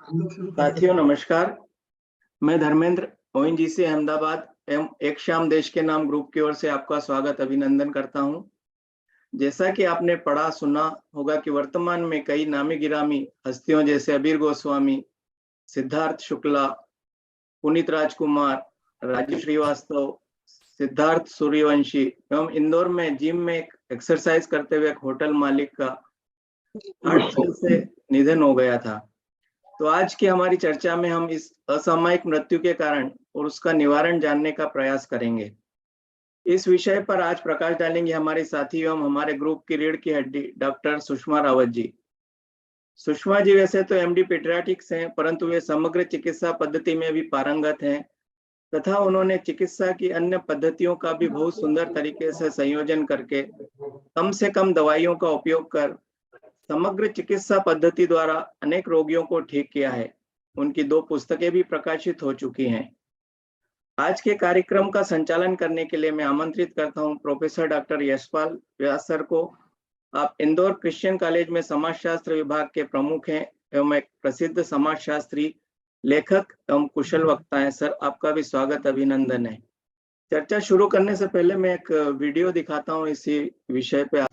साथियों नमस्कार। मैं धर्मेंद्र ओएनजीसी अहमदाबाद एवं एक शाम देश के नाम ग्रुप की ओर से आपका स्वागत अभिनंदन करता हूं। जैसा कि आपने पढ़ा सुना होगा कि वर्तमान में कई नामी गिरामी हस्तियों जैसे अबीर गोस्वामी, सिद्धार्थ शुक्ला, पुनीत राजकुमार, राजीव श्रीवास्तव, सिद्धार्थ सूर्यवंशी एवं इंदौर में जिम में एक एक्सरसाइज करते हुए एक होटल मालिक का 8 साल से निधन हो गया था। तो आज की हमारी चर्चा में हम इस असामयिक मृत्यु के कारण और उसका निवारण जानने का प्रयास करेंगे। इस विषय पर आज प्रकाश डालेंगे हमारे साथी एवं हमारे ग्रुप की रीढ़ की हड्डी डॉक्टर सुषमा रावत जी। सुषमा जी वैसे तो एमडी पीडियाट्रिक्स हैं, परंतु वे समग्र चिकित्सा पद्धति में भी पारंगत हैं तथा उन्होंने चिकित्सा की अन्य पद्धतियों का भी बहुत सुंदर तरीके से संयोजन करके कम से कम दवाइयों का उपयोग कर समग्र चिकित्सा पद्धति द्वारा अनेक रोगियों को ठीक किया है। उनकी 2 पुस्तकें भी प्रकाशित हो चुकी हैं। आज के कार्यक्रम का संचालन करने के लिए मैं आमंत्रित करता हूं प्रोफेसर डॉक्टर यशपाल व्यास सर को। आप इंदौर क्रिश्चियन कॉलेज में समाजशास्त्र विभाग के प्रमुख हैं एवं एक प्रसिद्ध समाजशास्त्री, लेखक एवं कुशल वक्ता हैं। सर, आपका भी स्वागत अभिनंदन है। चर्चा शुरू करने से पहले मैं एक वीडियो दिखाता हूं इसी विषय पे।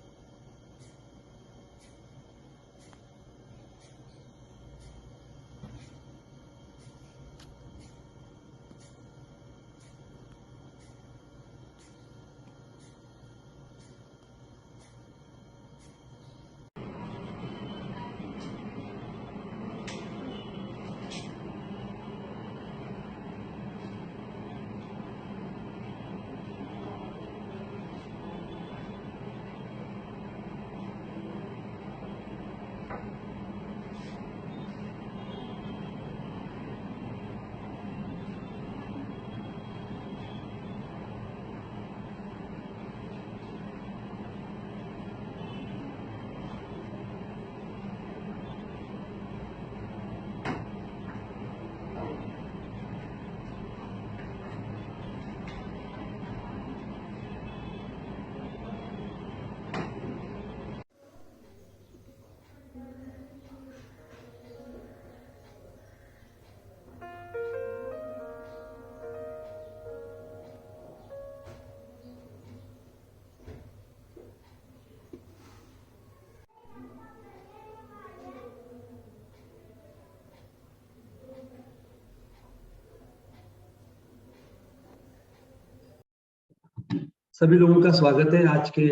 सभी लोगों का स्वागत है आज के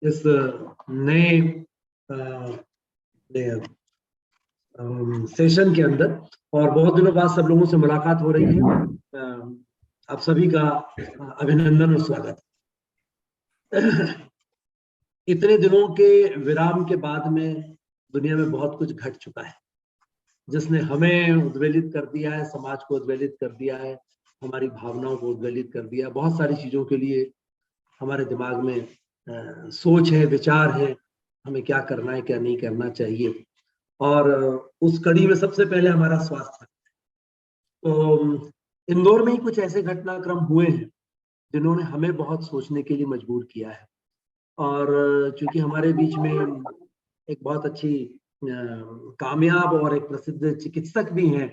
इस नए सेशन के अंदर। और बहुत दिनों बाद सब लोगों से मुलाकात हो रही है। आप सभी का अभिनंदन और स्वागत। इतने दिनों के विराम के बाद में दुनिया में बहुत कुछ घट चुका है, जिसने हमें उद्वेलित कर दिया है, समाज को उद्वेलित कर दिया है, हमारी भावनाओं को उद्वेलित कर दिया। बहुत सारी चीजों के लिए हमारे दिमाग में सोच है, विचार है, हमें क्या करना है, क्या नहीं करना चाहिए। और उस कड़ी में सबसे पहले हमारा स्वास्थ्य। तो इंदौर में ही कुछ ऐसे घटनाक्रम हुए हैं जिन्होंने हमें बहुत सोचने के लिए मजबूर किया है। और चूंकि हमारे बीच में एक बहुत अच्छी कामयाब और एक प्रसिद्ध चिकित्सक भी हैं,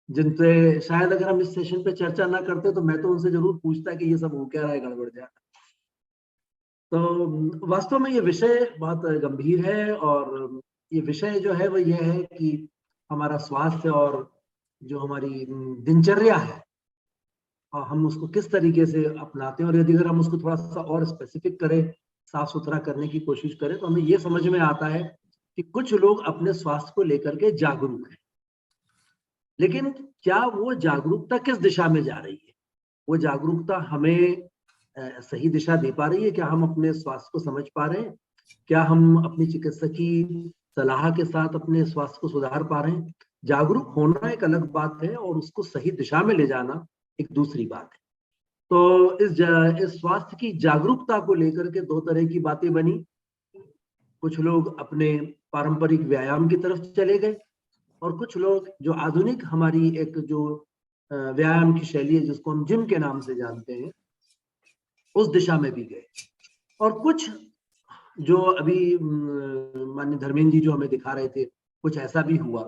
जिनसे शायद अगर हम इस सेशन पे चर्चा ना करते तो मैं तो उनसे जरूर पूछता कि ये सब हो क्या रहा है, गड़बड़ जा। तो वास्तव में ये विषय बहुत गंभीर है। और ये विषय जो है वो ये है कि हमारा स्वास्थ्य और जो हमारी दिनचर्या है, और हम उसको किस तरीके से अपनाते हैं। और यदि अगर हम उसको थोड़ा सा और स्पेसिफिक करें, साफ सुथरा करने की कोशिश करें, तो हमें ये समझ में आता है कि कुछ लोग अपने स्वास्थ्य को लेकर के जागरूक हैं, लेकिन क्या वो जागरूकता किस दिशा में जा रही है? वो जागरूकता हमें सही दिशा दे पा रही है? क्या हम अपने स्वास्थ्य को समझ पा रहे हैं? क्या हम अपनी चिकित्सकी सलाह के साथ अपने स्वास्थ्य को सुधार पा रहे हैं? जागरूक होना एक अलग बात है और उसको सही दिशा में ले जाना एक दूसरी बात है। तो इस स्वास्थ्य की जागरूकता को लेकर के 2 तरह की बातें बनी। कुछ लोग अपने पारंपरिक व्यायाम की तरफ चले गए, और कुछ लोग जो आधुनिक हमारी एक जो व्यायाम की शैली है, जिसको हम जिम के नाम से जानते हैं, उस दिशा में भी गए। और कुछ जो अभी माननीय धर्मेंद्र जी जो हमें दिखा रहे थे, कुछ ऐसा भी हुआ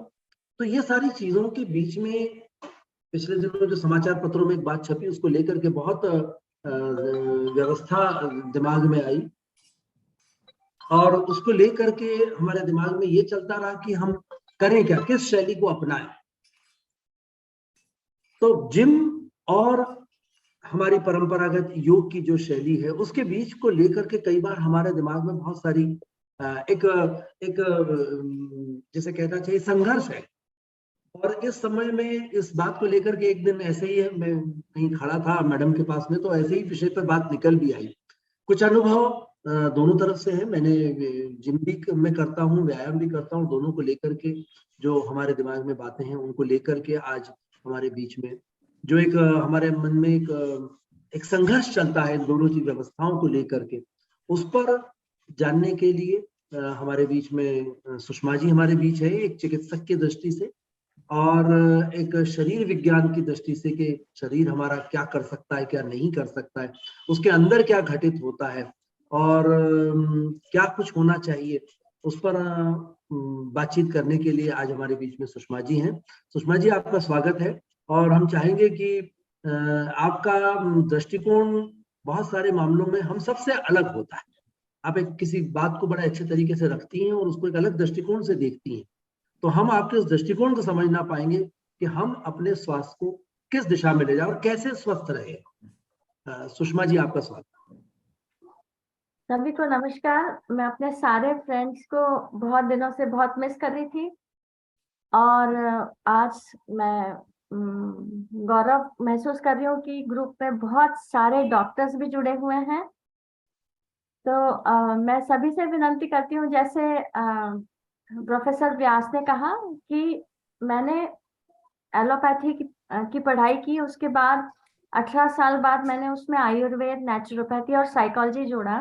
तो ये सारी चीजों के बीच में पिछले दिनों जो समाचार पत्रों में एक बात छपी, उसको लेकर के बहुत व्यवस्था दिमाग में आई, और उसको लेकर के हमारे दिमाग में ये चलता रहा कि हम करें क्या, किस शैली को अपनाएं। तो जिम और हमारी परंपरागत योग की जो शैली है, उसके बीच को लेकर के कई बार हमारे दिमाग में बहुत सारी एक जैसे कहना चाहिए संघर्ष है। और इस समय में इस बात को लेकर के एक दिन ऐसे ही मैं कहीं खड़ा था मैडम के पास में, तो ऐसे ही विषय पर बात निकल भी आई। कुछ अनुभव दोनों तरफ से है, मैंने जिम भी मैं करता हूँ, व्यायाम भी करता हूँ, दोनों को लेकर के जो हमारे दिमाग में बातें हैं उनको लेकर के आज हमारे बीच में जो एक हमारे मन में एक संघर्ष चलता है इन दोनों की व्यवस्थाओं को लेकर के, उस पर जानने के लिए हमारे बीच में सुषमा जी हमारे बीच है, एक चिकित्सक की दृष्टि से और एक शरीर विज्ञान की दृष्टि से कि शरीर हमारा क्या कर सकता है, क्या नहीं कर सकता है, उसके अंदर क्या घटित होता है और क्या कुछ होना चाहिए, उस पर बातचीत करने के लिए आज हमारे बीच में सुषमा जी हैं। सुषमा जी, आपका स्वागत है। और हम चाहेंगे कि आपका दृष्टिकोण बहुत सारे मामलों में हम सबसे अलग होता है। आप एक किसी बात को बड़े अच्छे तरीके से रखती हैं और उसको एक अलग दृष्टिकोण से देखती हैं, तो हम आपके उस दृष्टिकोण को समझ ना पाएंगे कि हम अपने स्वास्थ्य को किस दिशा में ले जाए और कैसे स्वस्थ रहे। सुषमा जी, आपका स्वागत। सभी को नमस्कार। मैं अपने सारे फ्रेंड्स को बहुत दिनों से बहुत मिस कर रही थी और आज मैं गौरव महसूस कर रही हूँ कि ग्रुप में बहुत सारे डॉक्टर्स भी जुड़े हुए हैं। तो मैं सभी से विनती करती हूँ, जैसे प्रोफेसर व्यास ने कहा कि मैंने एलोपैथी की पढ़ाई की, उसके बाद 18 साल बाद मैंने उसमें आयुर्वेद, नेचुरोपैथी और साइकोलॉजी जोड़ा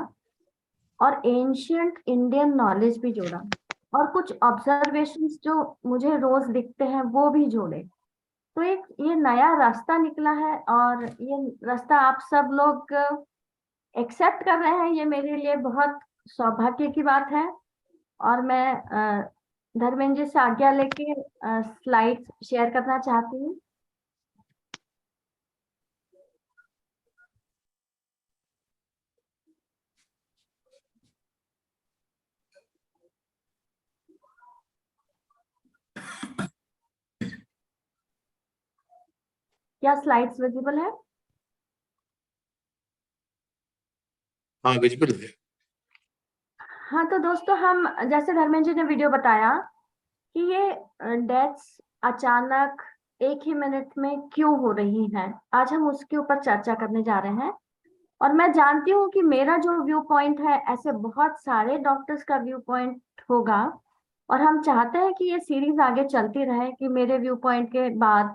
और एंशियंट इंडियन नॉलेज भी जोड़ा और कुछ ऑब्जर्वेशंस जो मुझे रोज दिखते हैं वो भी जोड़े। तो एक ये नया रास्ता निकला है और ये रास्ता आप सब लोग एक्सेप्ट कर रहे हैं, ये मेरे लिए बहुत सौभाग्य की बात है। और मैं धर्मेंद्र जी से आज्ञा लेके स्लाइड्स शेयर करना चाहती हूँ। क्या स्लाइड्स विजिबल है? हाँ, विजिबल है। हाँ, तो दोस्तों, हम जैसे धर्मेंद्र जी ने वीडियो बताया कि ये डेथ्स अचानक एक ही मिनट में क्यों हो रही हैं, आज हम उसके ऊपर चर्चा करने जा रहे हैं। और मैं जानती हूँ कि मेरा जो व्यू पॉइंट है, ऐसे बहुत सारे डॉक्टर्स का व्यू पॉइंट होगा और हम चाहते हैं कि ये सीरीज आगे चलती रहे कि मेरे व्यू पॉइंट के बाद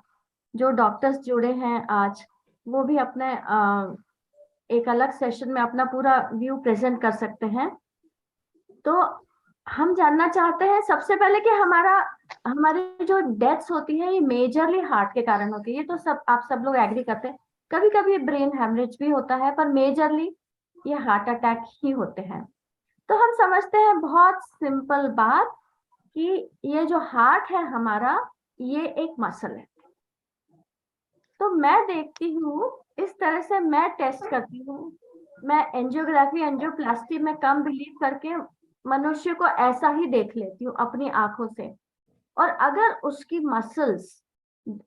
जो डॉक्टर्स जुड़े हैं आज, वो भी अपने एक अलग सेशन में अपना पूरा व्यू प्रेजेंट कर सकते हैं। तो हम जानना चाहते हैं सबसे पहले कि हमारी जो डेथ्स होती है ये मेजरली हार्ट के कारण होती है। ये तो आप सब लोग एग्री करते हैं। कभी कभी ब्रेन हेमरेज भी होता है, पर मेजरली ये हार्ट अटैक ही होते हैं। तो हम समझते हैं बहुत सिंपल बात कि ये जो हार्ट है हमारा, ये एक मसल है। तो मैं देखती हूँ इस तरह से, मैं टेस्ट करती हूँ, मैं एंजियोग्राफी, एंजियोप्लास्टी में कम बिलीव करके मनुष्य को ऐसा ही देख लेती हूँ अपनी आंखों से। और अगर उसकी मसल्स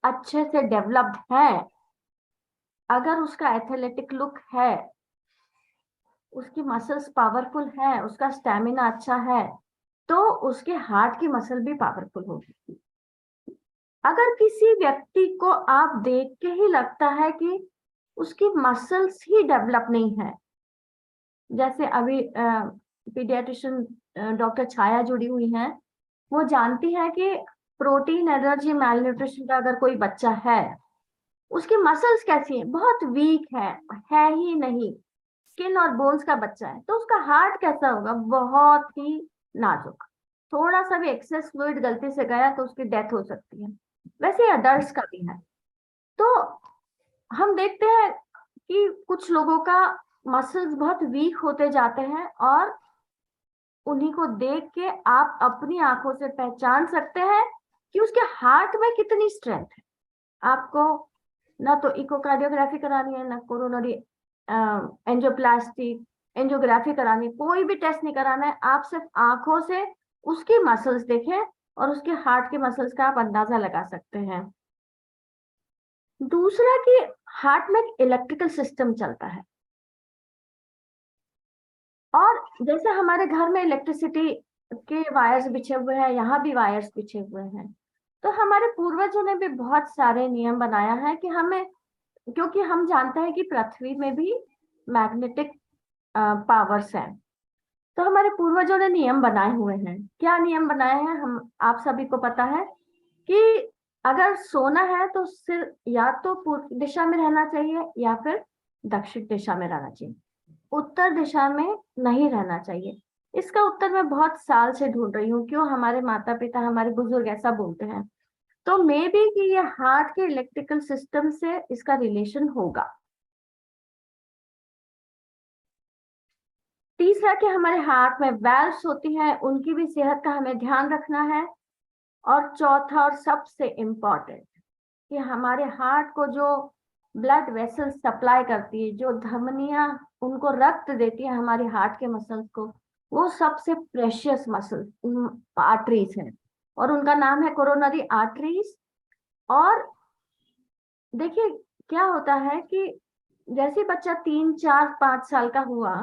अच्छे से डेवलप्ड है, अगर उसका एथलेटिक लुक है, उसकी मसल्स पावरफुल है, उसका स्टैमिना अच्छा है, तो उसके हार्ट की मसल भी पावरफुल होगी। अगर किसी व्यक्ति को आप देख के ही लगता है कि उसकी मसल्स ही डेवलप नहीं है, जैसे अभी पीडियाट्रिशियन डॉक्टर छाया जुड़ी हुई हैं, वो जानती है कि प्रोटीन एलर्जी, मैलन्यूट्रिशन का अगर कोई बच्चा है, उसकी मसल्स कैसी है, बहुत वीक है ही नहीं, स्किन और बोन्स का बच्चा है, तो उसका हार्ट कैसा होगा, बहुत ही नाजुक। थोड़ा सा भी एक्सेस फ्लूइड गलती से गया तो उसकी डेथ हो सकती है। वैसे अडल्ट्स का भी है। तो हम देखते हैं कि कुछ लोगों का मसल्स बहुत वीक होते जाते हैं और उन्हीं को देख के आप अपनी आंखों से पहचान सकते हैं कि उसकी उसके हार्ट में कितनी स्ट्रेंथ है। आपको ना तो इकोकार्डियोग्राफी करानी है, ना कोरोनरी एंजियोप्लास्टी एंजियोग्राफी करानी, कोई भी टेस्ट नहीं कराना है। आप सिर्फ आंखों से उसकी मसल्स देखें और उसके हार्ट के मसल्स का आप अंदाजा लगा सकते हैं। दूसरा कि हार्ट में इलेक्ट्रिकल सिस्टम चलता है, और जैसे हमारे घर में इलेक्ट्रिसिटी के वायर्स बिछे हुए हैं, यहाँ भी वायर्स बिछे हुए हैं। तो हमारे पूर्वजों ने भी बहुत सारे नियम बनाया है कि हमें, क्योंकि हम जानते हैं कि पृथ्वी में भी मैग्नेटिक पावर्स हैं, तो हमारे पूर्वजों ने नियम बनाए हुए हैं। क्या नियम बनाए हैं, हम आप सभी को पता है कि अगर सोना है तो सिर या तो पूर्व दिशा में रहना चाहिए या फिर दक्षिण दिशा में रहना चाहिए, उत्तर दिशा में नहीं रहना चाहिए। इसका उत्तर मैं बहुत साल से ढूंढ रही हूँ, क्यों हमारे माता पिता हमारे बुजुर्ग ऐसा बोलते हैं। तो मे बी कि ये हार्ट के इलेक्ट्रिकल सिस्टम से इसका रिलेशन होगा। तीसरा कि हमारे हार्ट में वेल्व्स होती हैं, उनकी भी सेहत का हमें ध्यान रखना है। और चौथा और सबसे इम्पोर्टेंट कि हमारे हार्ट को जो ब्लड वेसल्स सप्लाई करती है, जो धमनियां उनको रक्त देती है हमारे हार्ट के मसल्स को, वो सबसे प्रेशियस मसल आर्टरीज है, और उनका नाम है कोरोनरी आर्टरीज। और देखिए क्या होता है कि जैसे बच्चा 3, 4, 5 साल का हुआ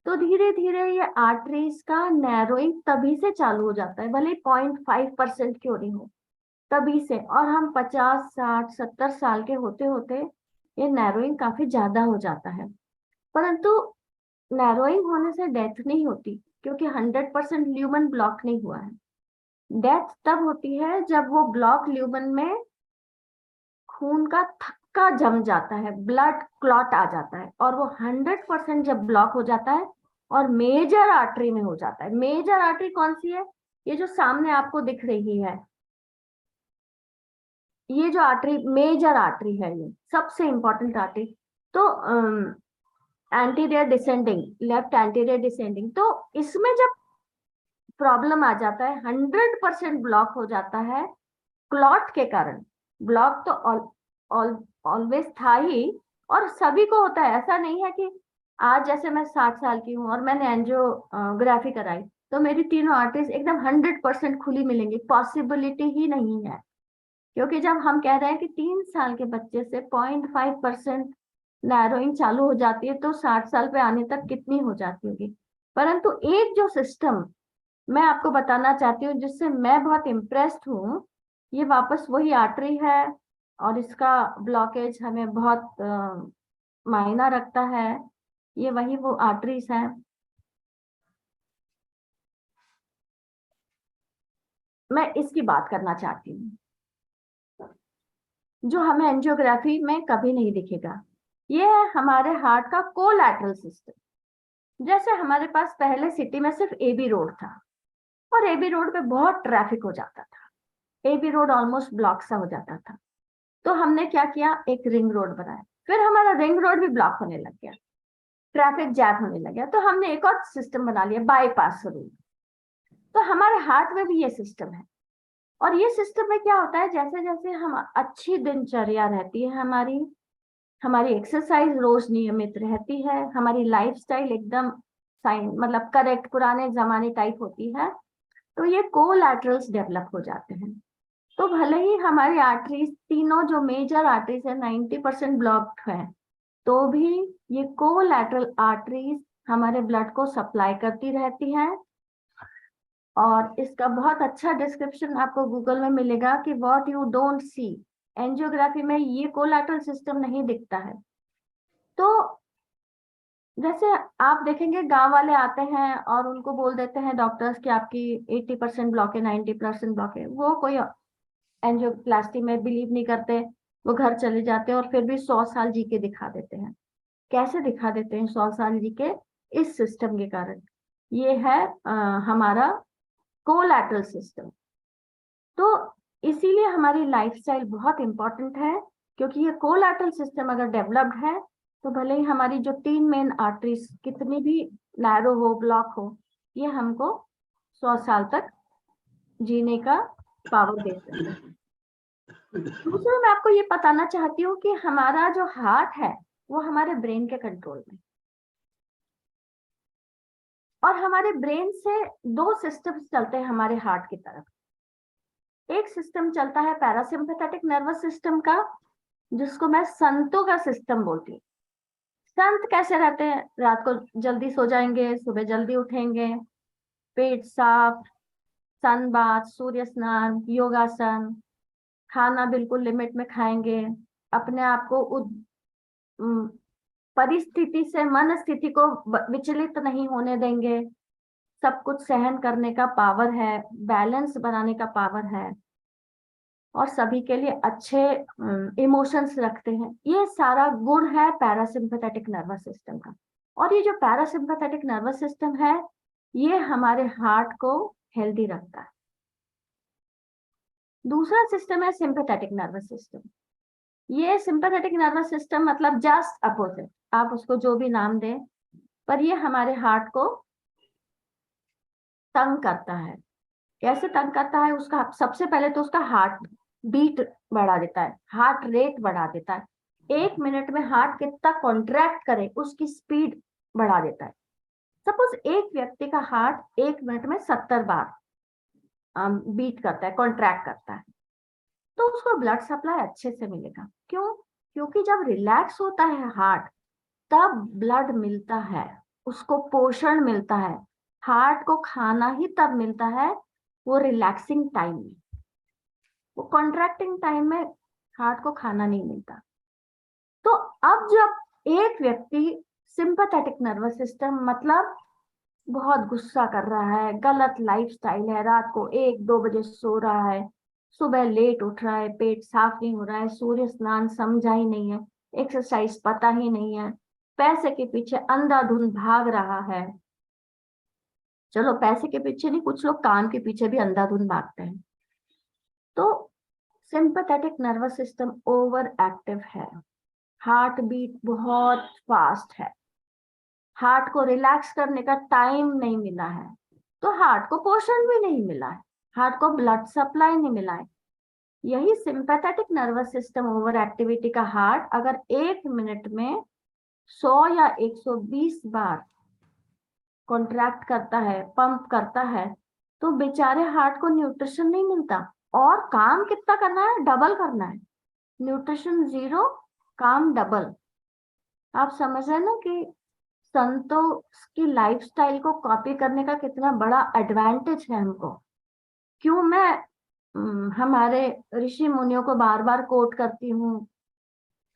तो धीरे धीरे ये आर्टरीज का नैरोइंग तभी से चालू हो जाता है, भले 0.5% क्यों नहीं हो, तभी से। और हम 50, 60, 70 साल के होते होते ये नैरोइंग काफी ज्यादा हो जाता है। परंतु नैरोइंग होने से डेथ नहीं होती, क्योंकि 100% ल्यूमन ब्लॉक नहीं हुआ है। डेथ तब होती है जब वो ब्लॉक ल्यूमन में खून का थक्का जम जाता है, ब्लड क्लॉट आ जाता है, और वो 100% जब ब्लॉक हो जाता है और मेजर आर्टरी में हो जाता है। मेजर आर्टरी कौन सी है, ये जो सामने आपको दिख रही है, ये जो आर्टरी मेजर आर्टरी है, ये सबसे इंपॉर्टेंट आर्टरी। तो anterior descending, left anterior descending, तो इसमें जब प्रॉब्लम आ जाता है, 100% ब्लॉक हो जाता है क्लॉट के कारण। ब्लॉक तो ऑलवेज था ही, और सभी को होता है। ऐसा नहीं है कि आज जैसे मैं 60 साल की हूँ और मैंने एंजियोग्राफी कराई तो मेरी तीनों आर्टरीज एकदम 100% खुली मिलेंगी, पॉसिबिलिटी ही नहीं है। क्योंकि जब हम कह रहे हैं कि 3 साल के बच्चे से 0.5% नैरोइंग चालू हो जाती है, तो 60 साल पे आने तक कितनी हो जाती होगी। परंतु एक जो सिस्टम मैं आपको बताना चाहती हूँ, जिससे मैं बहुत इम्प्रेस्ड हूँ, ये वापस वही आर्टरी है, और इसका ब्लॉकेज हमें बहुत मायना रखता है। ये वही वो आर्टरीज है। मैं इसकी बात करना चाहती हूँ, जो हमें एंजियोग्राफी में कभी नहीं दिखेगा। ये है हमारे हार्ट का कोलैटरल सिस्टम। जैसे हमारे पास पहले सिटी में सिर्फ एबी रोड था, और एबी रोड पे बहुत ट्रैफिक हो जाता था, एबी रोड ऑलमोस्ट ब्लॉक सा हो जाता था। तो हमने क्या किया, एक रिंग रोड बनाया, फिर हमारा रिंग रोड भी ब्लॉक होने लग गया, ट्रैफिक जैम होने लग गया, तो हमने एक और सिस्टम बना लिया, बाईपास रोड। तो हमारे हार्ट में भी ये सिस्टम है। और ये सिस्टम में क्या होता है, जैसे जैसे हम अच्छी दिनचर्या रहती है हमारी एक्सरसाइज रोज नियमित रहती है, हमारी लाइफस्टाइल एकदम मतलब करेक्ट पुराने जमाने टाइप होती है, तो ये कोलैटरल्स डेवलप हो जाते हैं। तो भले ही हमारी आर्टरीज तीनों जो मेजर आर्टरीज है 90% ब्लॉक्ड है, तो भी ये कोलैटरल आर्टरीज हमारे ब्लड को सप्लाई करती रहती हैं। और इसका बहुत अच्छा डिस्क्रिप्शन आपको गूगल में मिलेगा कि what you don't see, angiography में ये कोलैटरल सिस्टम नहीं दिखता है। तो जैसे आप देखेंगे गांव वाले आते हैं और उनको बोल देते हैं डॉक्टर्स कि आपकी 80% ब्लॉक है, 90% ब्लॉक है, वो कोई एंजियोप्लास्टी में बिलीव नहीं करते, वो घर चले जाते हैं और फिर भी 100 साल जी के दिखा देते हैं। कैसे दिखा देते हैं 100 साल जी के? इस सिस्टम के कारण। ये है हमारा कोलैटरल सिस्टम। तो इसीलिए हमारी लाइफस्टाइल बहुत इंपॉर्टेंट है, क्योंकि ये कोलैटरल सिस्टम अगर डेवलप्ड है तो भले ही हमारी जो 3 मेन आर्टरीज कितनी भी नैरो हो, ब्लॉक हो, ये हमको 100 साल तक जीने का पावर बेस्ड है। दूसरा मैं आपको ये बताना चाहती हूँ कि हमारा जो हार्ट है वो हमारे ब्रेन के कंट्रोल में, और हमारे ब्रेन से दो सिस्टम्स चलते हैं हमारे हार्ट की तरफ। एक सिस्टम चलता है पैरासिम्पैथेटिक नर्वस सिस्टम का, जिसको मैं संतों का सिस्टम बोलती हूँ। संत कैसे रहते हैं? रात को जल्दी सो जाएंगे, सुबह जल्दी उठेंगे, पेट साफ, सन बाथ, सूर्य स्नान, योगासन, खाना बिल्कुल लिमिट में खाएंगे, अपने आप को परिस्थिति से, मन स्थिति को विचलित नहीं होने देंगे, सब कुछ सहन करने का पावर है, बैलेंस बनाने का पावर है, और सभी के लिए अच्छे इमोशंस रखते हैं। ये सारा गुण है पैरासिम्पैथेटिक नर्वस सिस्टम का। और ये जो पैरासिम्पैथेटिक नर्वस सिस्टम है, ये हमारे हार्ट को हेल्दी रखता है। दूसरा सिस्टम है सिंपैथेटिक नर्वस सिस्टम। ये सिंपैथेटिक नर्वस सिस्टम मतलब जस्ट अपोजिट, आप उसको जो भी नाम दें, पर ये हमारे हार्ट को तंग करता है। कैसे तंग करता है? उसका सबसे पहले तो उसका हार्ट बीट बढ़ा देता है, हार्ट रेट बढ़ा देता है। 1 मिनट में हार्ट कितना कॉन्ट्रैक्ट करे उसकी स्पीड बढ़ा देता है। सपोज एक व्यक्ति का हार्ट 1 मिनट में 70 बार बीट करता है, कॉन्ट्रैक्ट करता है, तो उसको ब्लड सप्लाई अच्छे से मिलेगा। क्यों? क्योंकि जब रिलैक्स होता है हार्ट, तब ब्लड मिलता है, उसको पोषण मिलता है। हार्ट को खाना ही तब मिलता है वो रिलैक्सिंग टाइम में, वो कॉन्ट्रैक्टिंग टाइम में हार्ट को खाना नहीं मिलता। तो अब जब एक व्यक्ति सिंपैथेटिक नर्वस सिस्टम मतलब बहुत गुस्सा कर रहा है, गलत लाइफस्टाइल है, रात को 1-2 बजे सो रहा है, सुबह लेट उठ रहा है, पेट साफ नहीं हो रहा है, सूर्य स्नान समझा ही नहीं है, एक्सरसाइज पता ही नहीं है, पैसे के पीछे अंधाधुंध भाग रहा है। चलो पैसे के पीछे नहीं, कुछ लोग काम के पीछे भी अंधाधुंध भागते हैं। तो sympathetic nervous system over active है, हार्ट बीट बहुत फास्ट है, हार्ट को रिलैक्स करने का टाइम नहीं मिला है, तो हार्ट को पोषण भी नहीं मिला है, हार्ट को ब्लड सप्लाई नहीं मिला है। यही sympathetic nervous system over activity का हार्ट अगर 1 मिनट में 100 या 120 बार कॉन्ट्रैक्ट करता है, पंप करता है, तो बेचारे हार्ट को न्यूट्रिशन नहीं मिलता, और काम कितना करना है? डबल करना है। न्यूट्रिशन 0, काम डबल। आप समझ रहे हैं ना कि संतों की लाइफस्टाइल को कॉपी करने का कितना बड़ा एडवांटेज है हमको। क्यों मैं हमारे ऋषि मुनियों को बार बार कोट करती हूँ?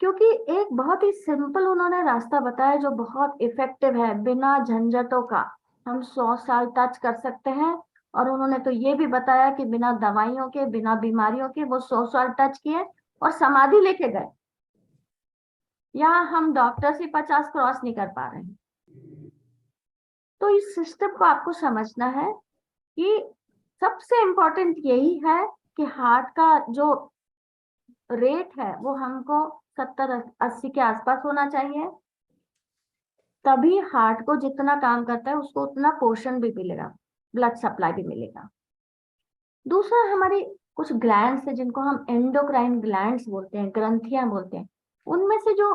क्योंकि एक बहुत ही सिंपल उन्होंने रास्ता बताया जो बहुत इफेक्टिव है, बिना झंझटों का हम 100 साल टच कर सकते हैं। और उन्होंने तो ये भी बताया कि बिना दवाइयों के, बिना बीमारियों के वो 100 साल टच किए और समाधि लेके गए। यहाँ हम डॉक्टर से 50 क्रॉस नहीं कर पा रहे हैं। तो इस सिस्टम को आपको समझना है कि सबसे इम्पोर्टेंट यही है कि हार्ट का जो रेट है वो हमको 70-80 के आसपास होना चाहिए, तभी हार्ट को जितना काम करता है उसको उतना पोषण भी मिलेगा, ब्लड सप्लाई भी मिलेगा। दूसरा, हमारी कुछ ग्लैंड्स है जिनको हम एंडोक्राइन ग्लैंड्स बोलते हैं, ग्रंथियां बोलते हैं। उनमें से जो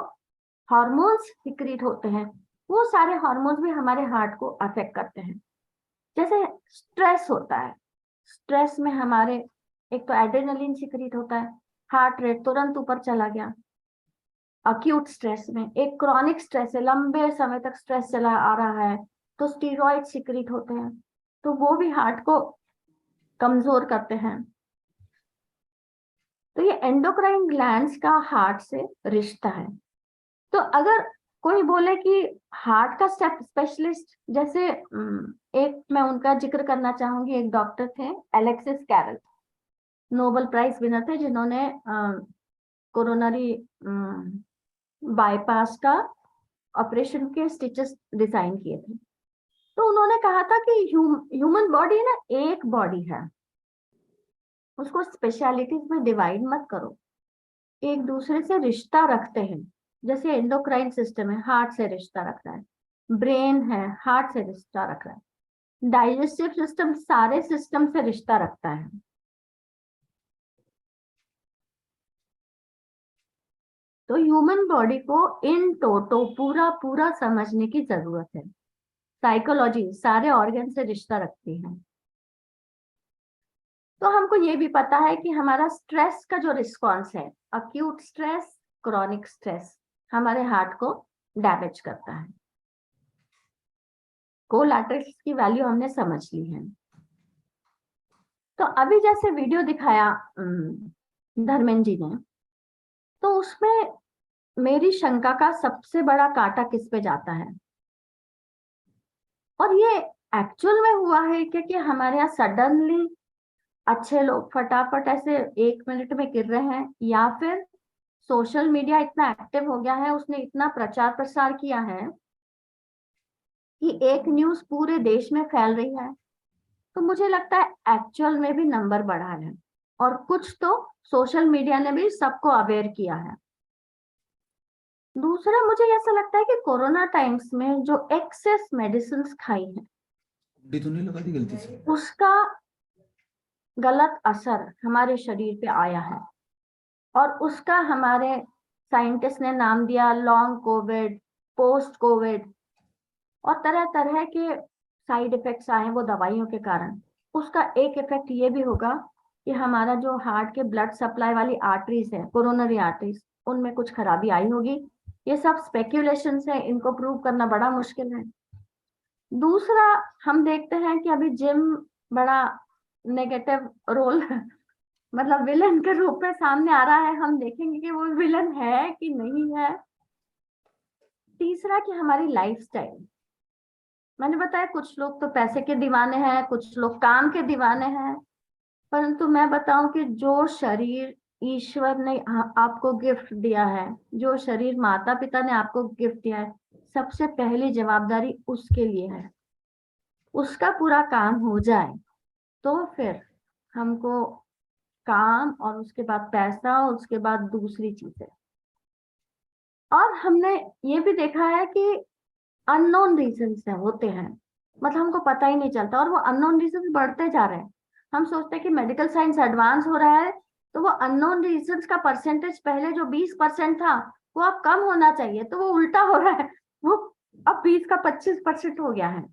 हार्मोन्स सिक्रीट होते हैं, वो सारे हार्मोन्स भी हमारे हार्ट को अफेक्ट करते हैं। जैसे स्ट्रेस होता है, स्ट्रेस में हमारे एक तो एड्रेनलिन सिक्रीट होता है, हार्ट रेट तुरंत ऊपर चला गया। अक्यूट स्ट्रेस में, एक क्रॉनिक स्ट्रेस है, लंबे समय तक स्ट्रेस चला आ रहा है, तो स्टीरॉइड सिक्रीट होते हैं, तो वो भी हार्ट को कमजोर करते हैं। तो ये एंडोक्राइन ग्लैंड्स का हार्ट से रिश्ता है। तो अगर कोई बोले कि हार्ट का स्पेशलिस्ट, जैसे एक मैं उनका जिक्र करना चाहूंगी, एक डॉक्टर थे Alexis Carrel, Nobel prize winner थे, जिन्होंने कोरोनरी बाईपास का ऑपरेशन के स्टिचेस डिजाइन किए थे। तो उन्होंने कहा था कि ह्यूमन बॉडी ना एक बॉडी है, उसको स्पेशलिटीज में डिवाइड मत करो, एक दूसरे से रिश्ता रखते हैं। जैसे एंडोक्राइन सिस्टम है, हार्ट से रिश्ता रख रहा है, ब्रेन है, हार्ट से रिश्ता रख रहा है, डाइजेस्टिव सिस्टम सारे सिस्टम से रिश्ता रखता है। तो ह्यूमन बॉडी को इन टोटो पूरा पूरा समझने की जरूरत है। साइकोलॉजी सारे ऑर्गन से रिश्ता रखती है। तो हमको ये भी पता है कि हमारा स्ट्रेस का जो रिस्पॉन्स है, अक्यूट स्ट्रेस, क्रॉनिक स्ट्रेस, हमारे हार्ट को डैमेज करता है। कोलैटरल्स की वैल्यू हमने समझ ली है। तो अभी जैसे वीडियो दिखाया धर्मेंद्र जी ने, तो उसमें मेरी शंका का सबसे बड़ा कांटा किस पे जाता है, और ये एक्चुअल में हुआ है क्योंकि हमारे यहाँ सडनली अच्छे लोग फटाफट ऐसे 1 मिनट में गिर रहे हैं, या फिर सोशल मीडिया इतना एक्टिव हो गया है, उसने इतना प्रचार प्रसार किया है कि एक न्यूज पूरे देश में फैल रही है। तो मुझे लगता है एक्चुअल में भी नंबर बढ़ा है, और कुछ तो सोशल मीडिया ने भी सबको अवेयर किया है। दूसरा, मुझे ऐसा लगता है कि कोरोना टाइम्स में जो एक्सेस मेडिसिन खाई है, तो नहीं लगा दी गलती से, उसका गलत असर हमारे शरीर पे आया है, और उसका हमारे साइंटिस्ट ने नाम दिया लॉन्ग कोविड, पोस्ट कोविड, और तरह तरह के साइड इफेक्ट्स आए वो दवाइयों के कारण। उसका एक इफेक्ट ये भी होगा कि हमारा जो हार्ट के ब्लड सप्लाई वाली आर्टरीज है, कोरोनरी आर्टरीज, उनमें कुछ खराबी आई होगी। ये सब स्पेक्यूलेशंस है, इनको प्रूव करना बड़ा मुश्किल है। दूसरा, हम देखते हैं कि अभी जिम बड़ा नेगेटिव रोल मतलब विलन के रूप में सामने आ रहा है। हम देखेंगे कि वो विलन है कि नहीं है। तीसरा, कि हमारी लाइफस्टाइल, मैंने बताया कुछ लोग तो पैसे के दीवाने हैं, कुछ लोग काम के दीवाने हैं, परंतु मैं बताऊं कि जो शरीर ईश्वर ने आपको गिफ्ट दिया है, जो शरीर माता पिता ने आपको गिफ्ट दिया है, सबसे पहली जवाबदारी उसके लिए है। उसका पूरा काम हो जाए तो फिर हमको काम, और उसके बाद पैसा, और उसके बाद दूसरी चीजें। और हमने ये भी देखा है कि अननोन रीजंस है होते हैं, मतलब हमको पता ही नहीं चलता, और वो अननोन रीजंस बढ़ते जा रहे हैं। हम सोचते हैं कि मेडिकल साइंस एडवांस हो रहा है, तो वो अननोन रीजंस का परसेंटेज पहले जो 20% था वो अब कम होना चाहिए, तो वो उल्टा हो रहा है, वो अब 20 का 25% हो गया है।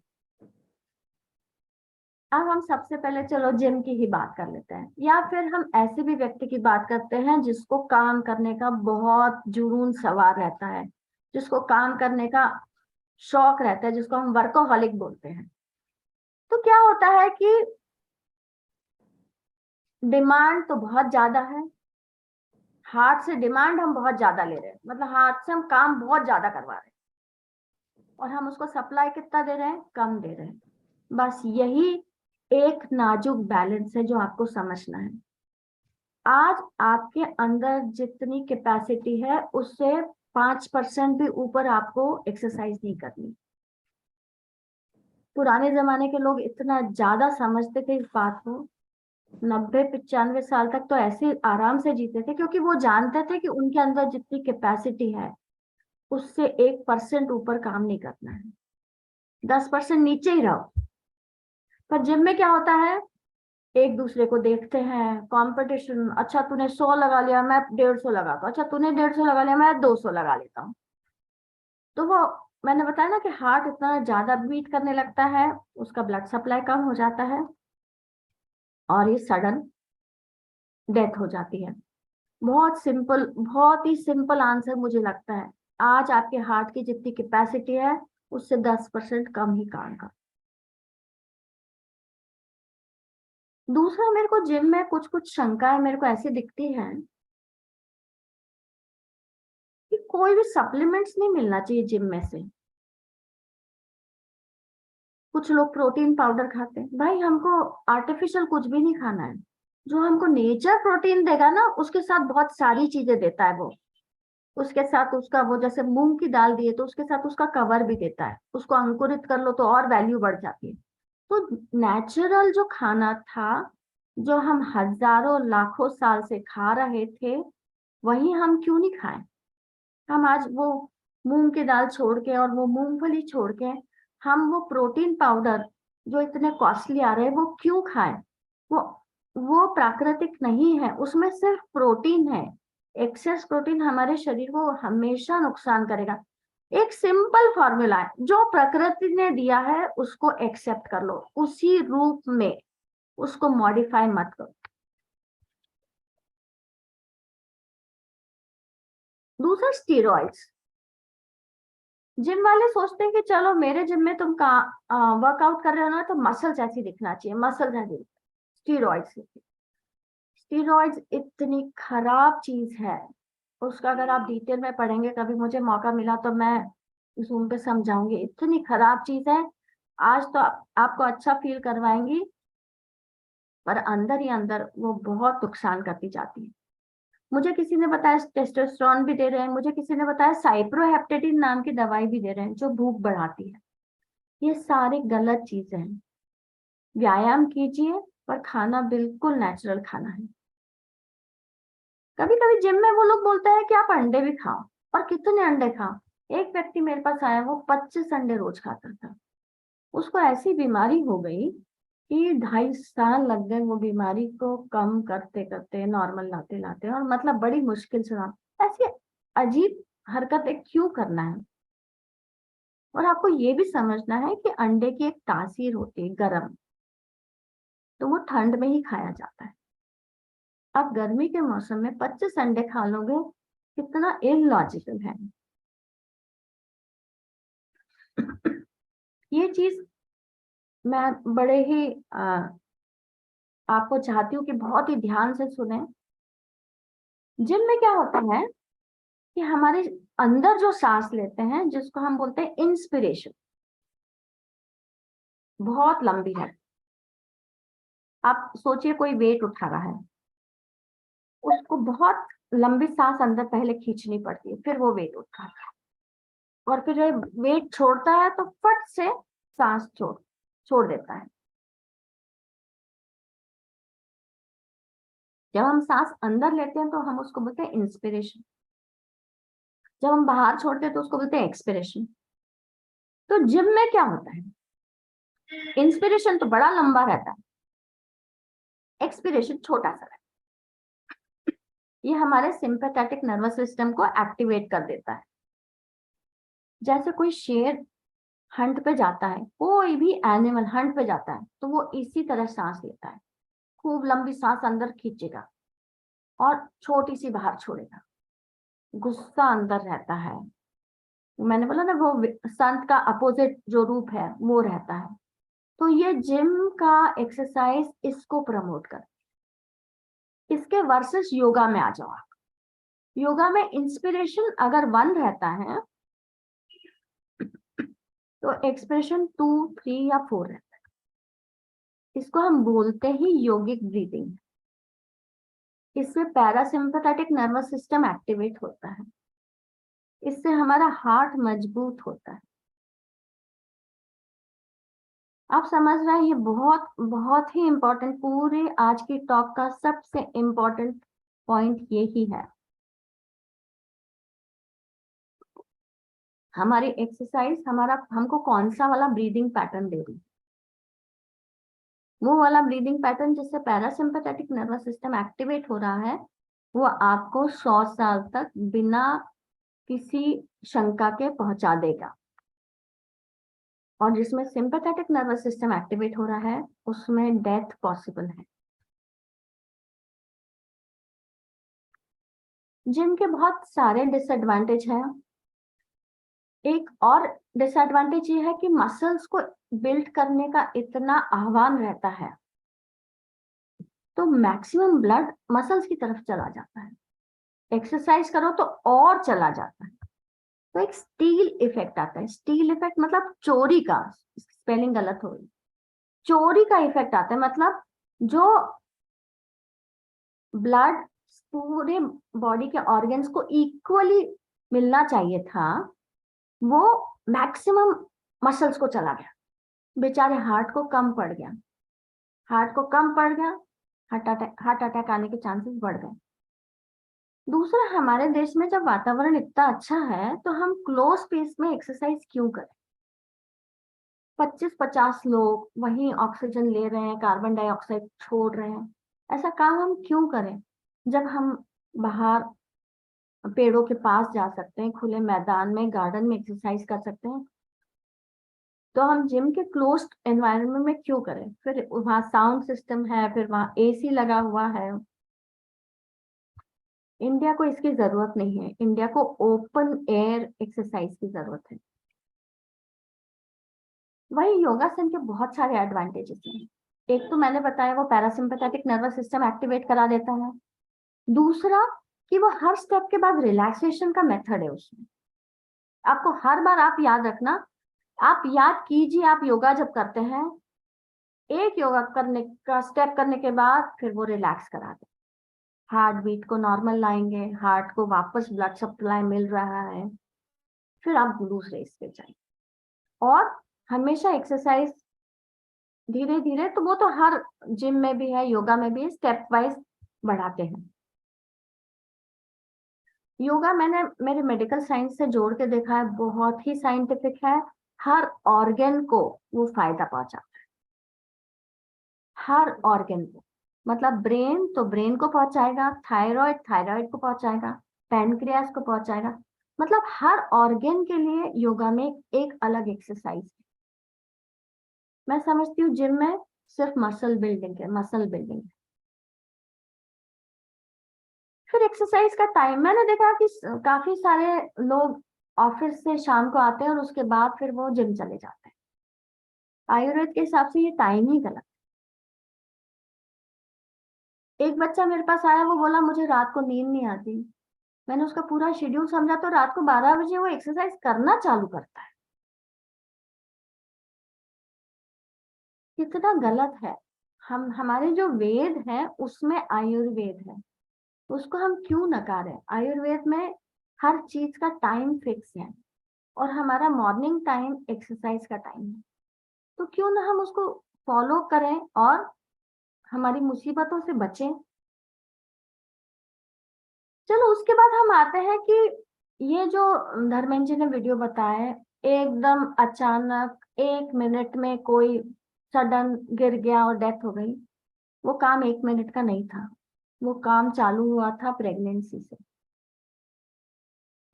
अब हम सबसे पहले चलो जिम की ही बात कर लेते हैं, या फिर हम ऐसे भी व्यक्ति की बात करते हैं जिसको काम करने का बहुत जुनून सवार रहता है, जिसको काम करने का शौक रहता है, जिसको हम वर्कोहॉलिक बोलते हैं। तो क्या होता है कि डिमांड तो बहुत ज्यादा है, हार्ट से डिमांड हम बहुत ज्यादा ले रहे हैं, मतलब हार्ट से हम काम बहुत ज्यादा करवा रहे हैं, और हम उसको सप्लाई कितना दे रहे हैं, कम दे रहे हैं। बस यही एक नाजुक बैलेंस है जो आपको समझना है। आज आपके अंदर जितनी कैपेसिटी है उससे 5% भी ऊपर आपको एक्सरसाइज नहीं करनी। पुराने जमाने के लोग इतना ज्यादा समझते थे इस बात को, 90-95 साल तक तो ऐसे आराम से जीते थे, क्योंकि वो जानते थे कि उनके अंदर जितनी कैपेसिटी है उससे 1% ऊपर काम नहीं करना है, 10% नीचे ही रहो। पर जिम में क्या होता है, एक दूसरे को देखते हैं, कंपटीशन, अच्छा तूने 100 लगा लिया, मैं 150 लगाता हूँ, अच्छा तूने 150 लगा लिया, मैं 200 लगा लेता हूँ। तो वो मैंने बताया ना कि हार्ट इतना ज्यादा बीट करने लगता है, उसका ब्लड सप्लाई कम हो जाता है, और ये सडन डेथ हो जाती है। बहुत सिंपल, बहुत ही सिंपल आंसर मुझे लगता है, आज आपके हार्ट की जितनी कैपेसिटी है उससे 10% कम ही काम का। दूसरा, मेरे को जिम में कुछ कुछ शंकाएं मेरे को ऐसी दिखती हैं कि कोई भी सप्लीमेंट्स नहीं मिलना चाहिए जिम में से। कुछ लोग प्रोटीन पाउडर खाते हैं, भाई हमको आर्टिफिशियल कुछ भी नहीं खाना है, जो हमको नेचर प्रोटीन देगा ना उसके साथ बहुत सारी चीजें देता है वो, उसके साथ उसका वो जैसे मूंग की दाल दिए तो उसके साथ उसका कवर भी देता है, उसको अंकुरित कर लो तो और वैल्यू बढ़ जाती है। तो नेचुरल जो खाना था, जो हम हजारों लाखों साल से खा रहे थे, वही हम क्यों नहीं खाएं। हम आज वो मूंग की दाल छोड़ के और वो मूंगफली छोड़ के हम वो प्रोटीन पाउडर जो इतने कॉस्टली आ रहे हैं वो क्यों खाएं। वो प्राकृतिक नहीं है, उसमें सिर्फ प्रोटीन है, एक्सेस प्रोटीन हमारे शरीर को हमेशा नुकसान करेगा। एक सिंपल फॉर्मूला है, जो प्रकृति ने दिया है उसको एक्सेप्ट कर लो उसी रूप में, उसको मॉडिफाई मत करो। दूसरा स्टीरॉइड्स। जिम वाले सोचते हैं कि चलो मेरे जिम में तुम वर्कआउट कर रहे हो ना, तो मसल्स ऐसी दिखना चाहिए, मसल्स ऐसी। स्टीरॉइड्स, स्टीरॉइड्स इतनी खराब चीज है, उसका अगर आप डिटेल में पढ़ेंगे, कभी मुझे मौका मिला तो मैं जूम पे समझाऊंगी। इतनी खराब चीज है, आज तो आपको अच्छा फील करवाएंगी, पर अंदर ही अंदर वो बहुत नुकसान करती जाती है। मुझे किसी ने बताया टेस्टोस्टेरोन भी दे रहे हैं, मुझे किसी ने बताया साइप्रोहेप्टेडिन नाम की दवाई भी दे रहे हैं जो भूख बढ़ाती है। ये सारे गलत चीजें हैं। व्यायाम कीजिए पर खाना बिल्कुल नेचुरल खाना है। कभी कभी जिम में वो लोग बोलते हैं कि आप अंडे भी खाओ, और कितने अंडे खाओ। एक व्यक्ति मेरे पास आया, वो 25 अंडे रोज खाता था। उसको ऐसी बीमारी हो गई कि 2.5 साल लग गए वो बीमारी को कम करते करते, नॉर्मल लाते लाते, और मतलब बड़ी मुश्किल से। ऐसी अजीब हरकतें क्यों करना है? और आपको ये भी समझना है कि अंडे की एक तासीर होती है गर्म, तो वो ठंड में ही खाया जाता है। आप गर्मी के मौसम में 25 अंडे खा लोगे, कितना इलॉजिकल है। ये चीज मैं बड़े ही आपको चाहती हूँ कि बहुत ही ध्यान से सुने। जिम में क्या होता है कि हमारे अंदर जो सांस लेते हैं, जिसको हम बोलते हैं इंस्पिरेशन, बहुत लंबी है। आप सोचिए कोई वेट उठा रहा है, उसको बहुत लंबी सांस अंदर पहले खींचनी पड़ती है, फिर वो वेट उठाता है, और फिर जब वेट छोड़ता है तो फट से सांस छोड़ देता है। जब हम सांस अंदर लेते हैं तो हम उसको बोलते हैं इंस्पिरेशन, जब हम बाहर छोड़ते हैं तो उसको बोलते हैं एक्सपिरेशन। तो जिम में क्या होता है, इंस्पिरेशन तो बड़ा लंबा रहता है, एक्सपिरेशन छोटा सा रहता है। ये हमारे सिंपैथेटिक नर्वस सिस्टम को एक्टिवेट कर देता है। जैसे कोई शेर हंट पे जाता है, कोई भी एनिमल हंट पे जाता है, तो वो इसी तरह सांस लेता है। खूब लंबी सांस अंदर खींचेगा और छोटी सी बाहर छोड़ेगा। गुस्सा अंदर रहता है। मैंने बोला ना, वो संत का अपोजिट जो रूप है वो रहता है। तो ये जिम का एक्सरसाइज इसको प्रमोट कर। इसके वर्सेस योगा में आ जाओ आप। योगा में इंस्पिरेशन अगर 1 रहता है तो एक्सप्रेशन 2, 3 या 4 रहता है। इसको हम बोलते ही योगिक ब्रीदिंग। इससे पैरासिम्पैथेटिक नर्वस सिस्टम एक्टिवेट होता है, इससे हमारा हार्ट मजबूत होता है। आप समझ रहे हैं, ये बहुत बहुत ही इंपॉर्टेंट, पूरे आज की टॉक का सबसे इंपॉर्टेंट पॉइंट यही है। हमारी एक्सरसाइज हमको कौन सा वाला ब्रीदिंग पैटर्न दे रही है, वो वाला ब्रीदिंग पैटर्न जिससे पैरासिम्पैथेटिक नर्वस सिस्टम एक्टिवेट हो रहा है, वो आपको 100 साल तक बिना किसी शंका के पहुंचा देगा। और जिसमें सिंपैथेटिक नर्वस सिस्टम एक्टिवेट हो रहा है, उसमें डेथ पॉसिबल है। जिनके बहुत सारे डिसएडवांटेज हैं। एक और डिसएडवांटेज ये है कि मसल्स को बिल्ड करने का इतना आह्वान रहता है, तो मैक्सिमम ब्लड मसल्स की तरफ चला जाता है। एक्सरसाइज करो तो और चला जाता है, तो एक स्टील इफेक्ट आता है। स्टील इफेक्ट मतलब चोरी का, स्पेलिंग गलत हो रही, चोरी का इफेक्ट आता है। मतलब जो ब्लड पूरे बॉडी के ऑर्गन्स को इक्वली मिलना चाहिए था, वो मैक्सिमम मसल्स को चला गया। बेचारे हार्ट को कम पड़ गया, हार्ट अटैक आने के चांसेस बढ़ गए। दूसरा, हमारे देश में जब वातावरण इतना अच्छा है तो हम क्लोज स्पेस में एक्सरसाइज क्यों करें? 25-50 लोग वहीं ऑक्सीजन ले रहे हैं, कार्बन डाइऑक्साइड छोड़ रहे हैं। ऐसा काम हम क्यों करें जब हम बाहर पेड़ों के पास जा सकते हैं, खुले मैदान में, गार्डन में एक्सरसाइज कर सकते हैं। तो हम जिम के क्लोज्ड एनवायरनमेंट में क्यों करें? फिर वहाँ साउंड सिस्टम है, फिर वहाँ एसी लगा हुआ है। इंडिया को इसकी जरूरत नहीं है, इंडिया को ओपन एयर एक्सरसाइज की जरूरत है। वही योगासन के बहुत सारे एडवांटेजेस हैं। एक तो मैंने बताया, वो पैरासिम्पैथेटिक नर्वस सिस्टम एक्टिवेट करा देता है। दूसरा कि वो हर स्टेप के बाद रिलैक्सेशन का मेथड है उसमें। आपको हर बार आप याद रखना, आप याद कीजिए, आप योगा जब करते हैं, एक योगा करने का स्टेप करने के बाद फिर वो रिलैक्स करा दे, हार्ट बीट को नॉर्मल लाएंगे, हार्ट को वापस ब्लड सप्लाई मिल रहा है, फिर आप दूसरे इस पे जाएंगे। और हमेशा एक्सरसाइज धीरे धीरे, तो वो तो हर जिम में भी है, योगा में भी है, स्टेप वाइज बढ़ाते हैं। योगा मैंने मेरे मेडिकल साइंस से जोड़ के देखा है, बहुत ही साइंटिफिक है। हर ऑर्गन को वो फायदा पहुंचाता है, हर ऑर्गन को। मतलब ब्रेन तो ब्रेन को पहुंचाएगा, थायराइड थायराइड को पहुंचाएगा, पैनक्रियास को पहुंचाएगा। मतलब हर ऑर्गन के लिए योगा में एक अलग एक्सरसाइज है। मैं समझती हूँ जिम में सिर्फ मसल बिल्डिंग है, मसल बिल्डिंग। फिर एक्सरसाइज का टाइम, मैंने देखा कि काफी सारे लोग ऑफिस से शाम को आते हैं और उसके बाद फिर वो जिम चले जाते हैं। आयुर्वेद के हिसाब से ये टाइम ही गलत। एक बच्चा मेरे पास आया, वो बोला मुझे रात को नींद नहीं आती। मैंने उसका पूरा शेड्यूल समझा, तो रात को 12 बजे वो एक्सरसाइज करना चालू करता है। कितना गलत है। हमारे जो वेद है उसमें आयुर्वेद है, उसको हम क्यों नकारें? आयुर्वेद में हर चीज का टाइम फिक्स है, और हमारा मॉर्निंग टाइम एक्सरसाइज का टाइम है। तो क्यों ना हम उसको फॉलो करें और हमारी मुसीबतों से बचें। चलो उसके बाद हम आते हैं कि ये जो धर्मेंद्र जी ने वीडियो बताया, एकदम अचानक 1 मिनट में कोई सडन गिर गया और डेथ हो गई। वो काम 1 मिनट का नहीं था, वो काम चालू हुआ था प्रेगनेंसी से।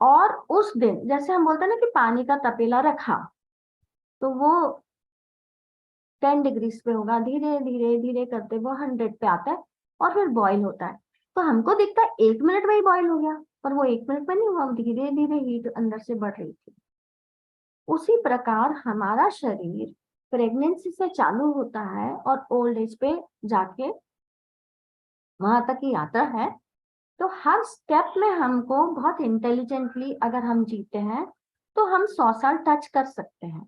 और उस दिन जैसे हम बोलते हैं ना कि पानी का तपेला रखा, तो वो 10 डिग्रीज पे होगा, धीरे धीरे धीरे करते वो 100 पे आता है और फिर बॉईल होता है। तो हमको दिखता है 1 मिनट में ही बॉईल हो गया, पर वो 1 मिनट में नहीं हुआ, धीरे धीरे हीट अंदर से बढ़ रही थी। उसी प्रकार हमारा शरीर प्रेगनेंसी से चालू होता है और ओल्ड एज पे जाके वहां तक की यात्रा है। तो हर स्टेप में हमको बहुत इंटेलिजेंटली अगर हम जीते हैं तो हम 100 साल टच कर सकते हैं।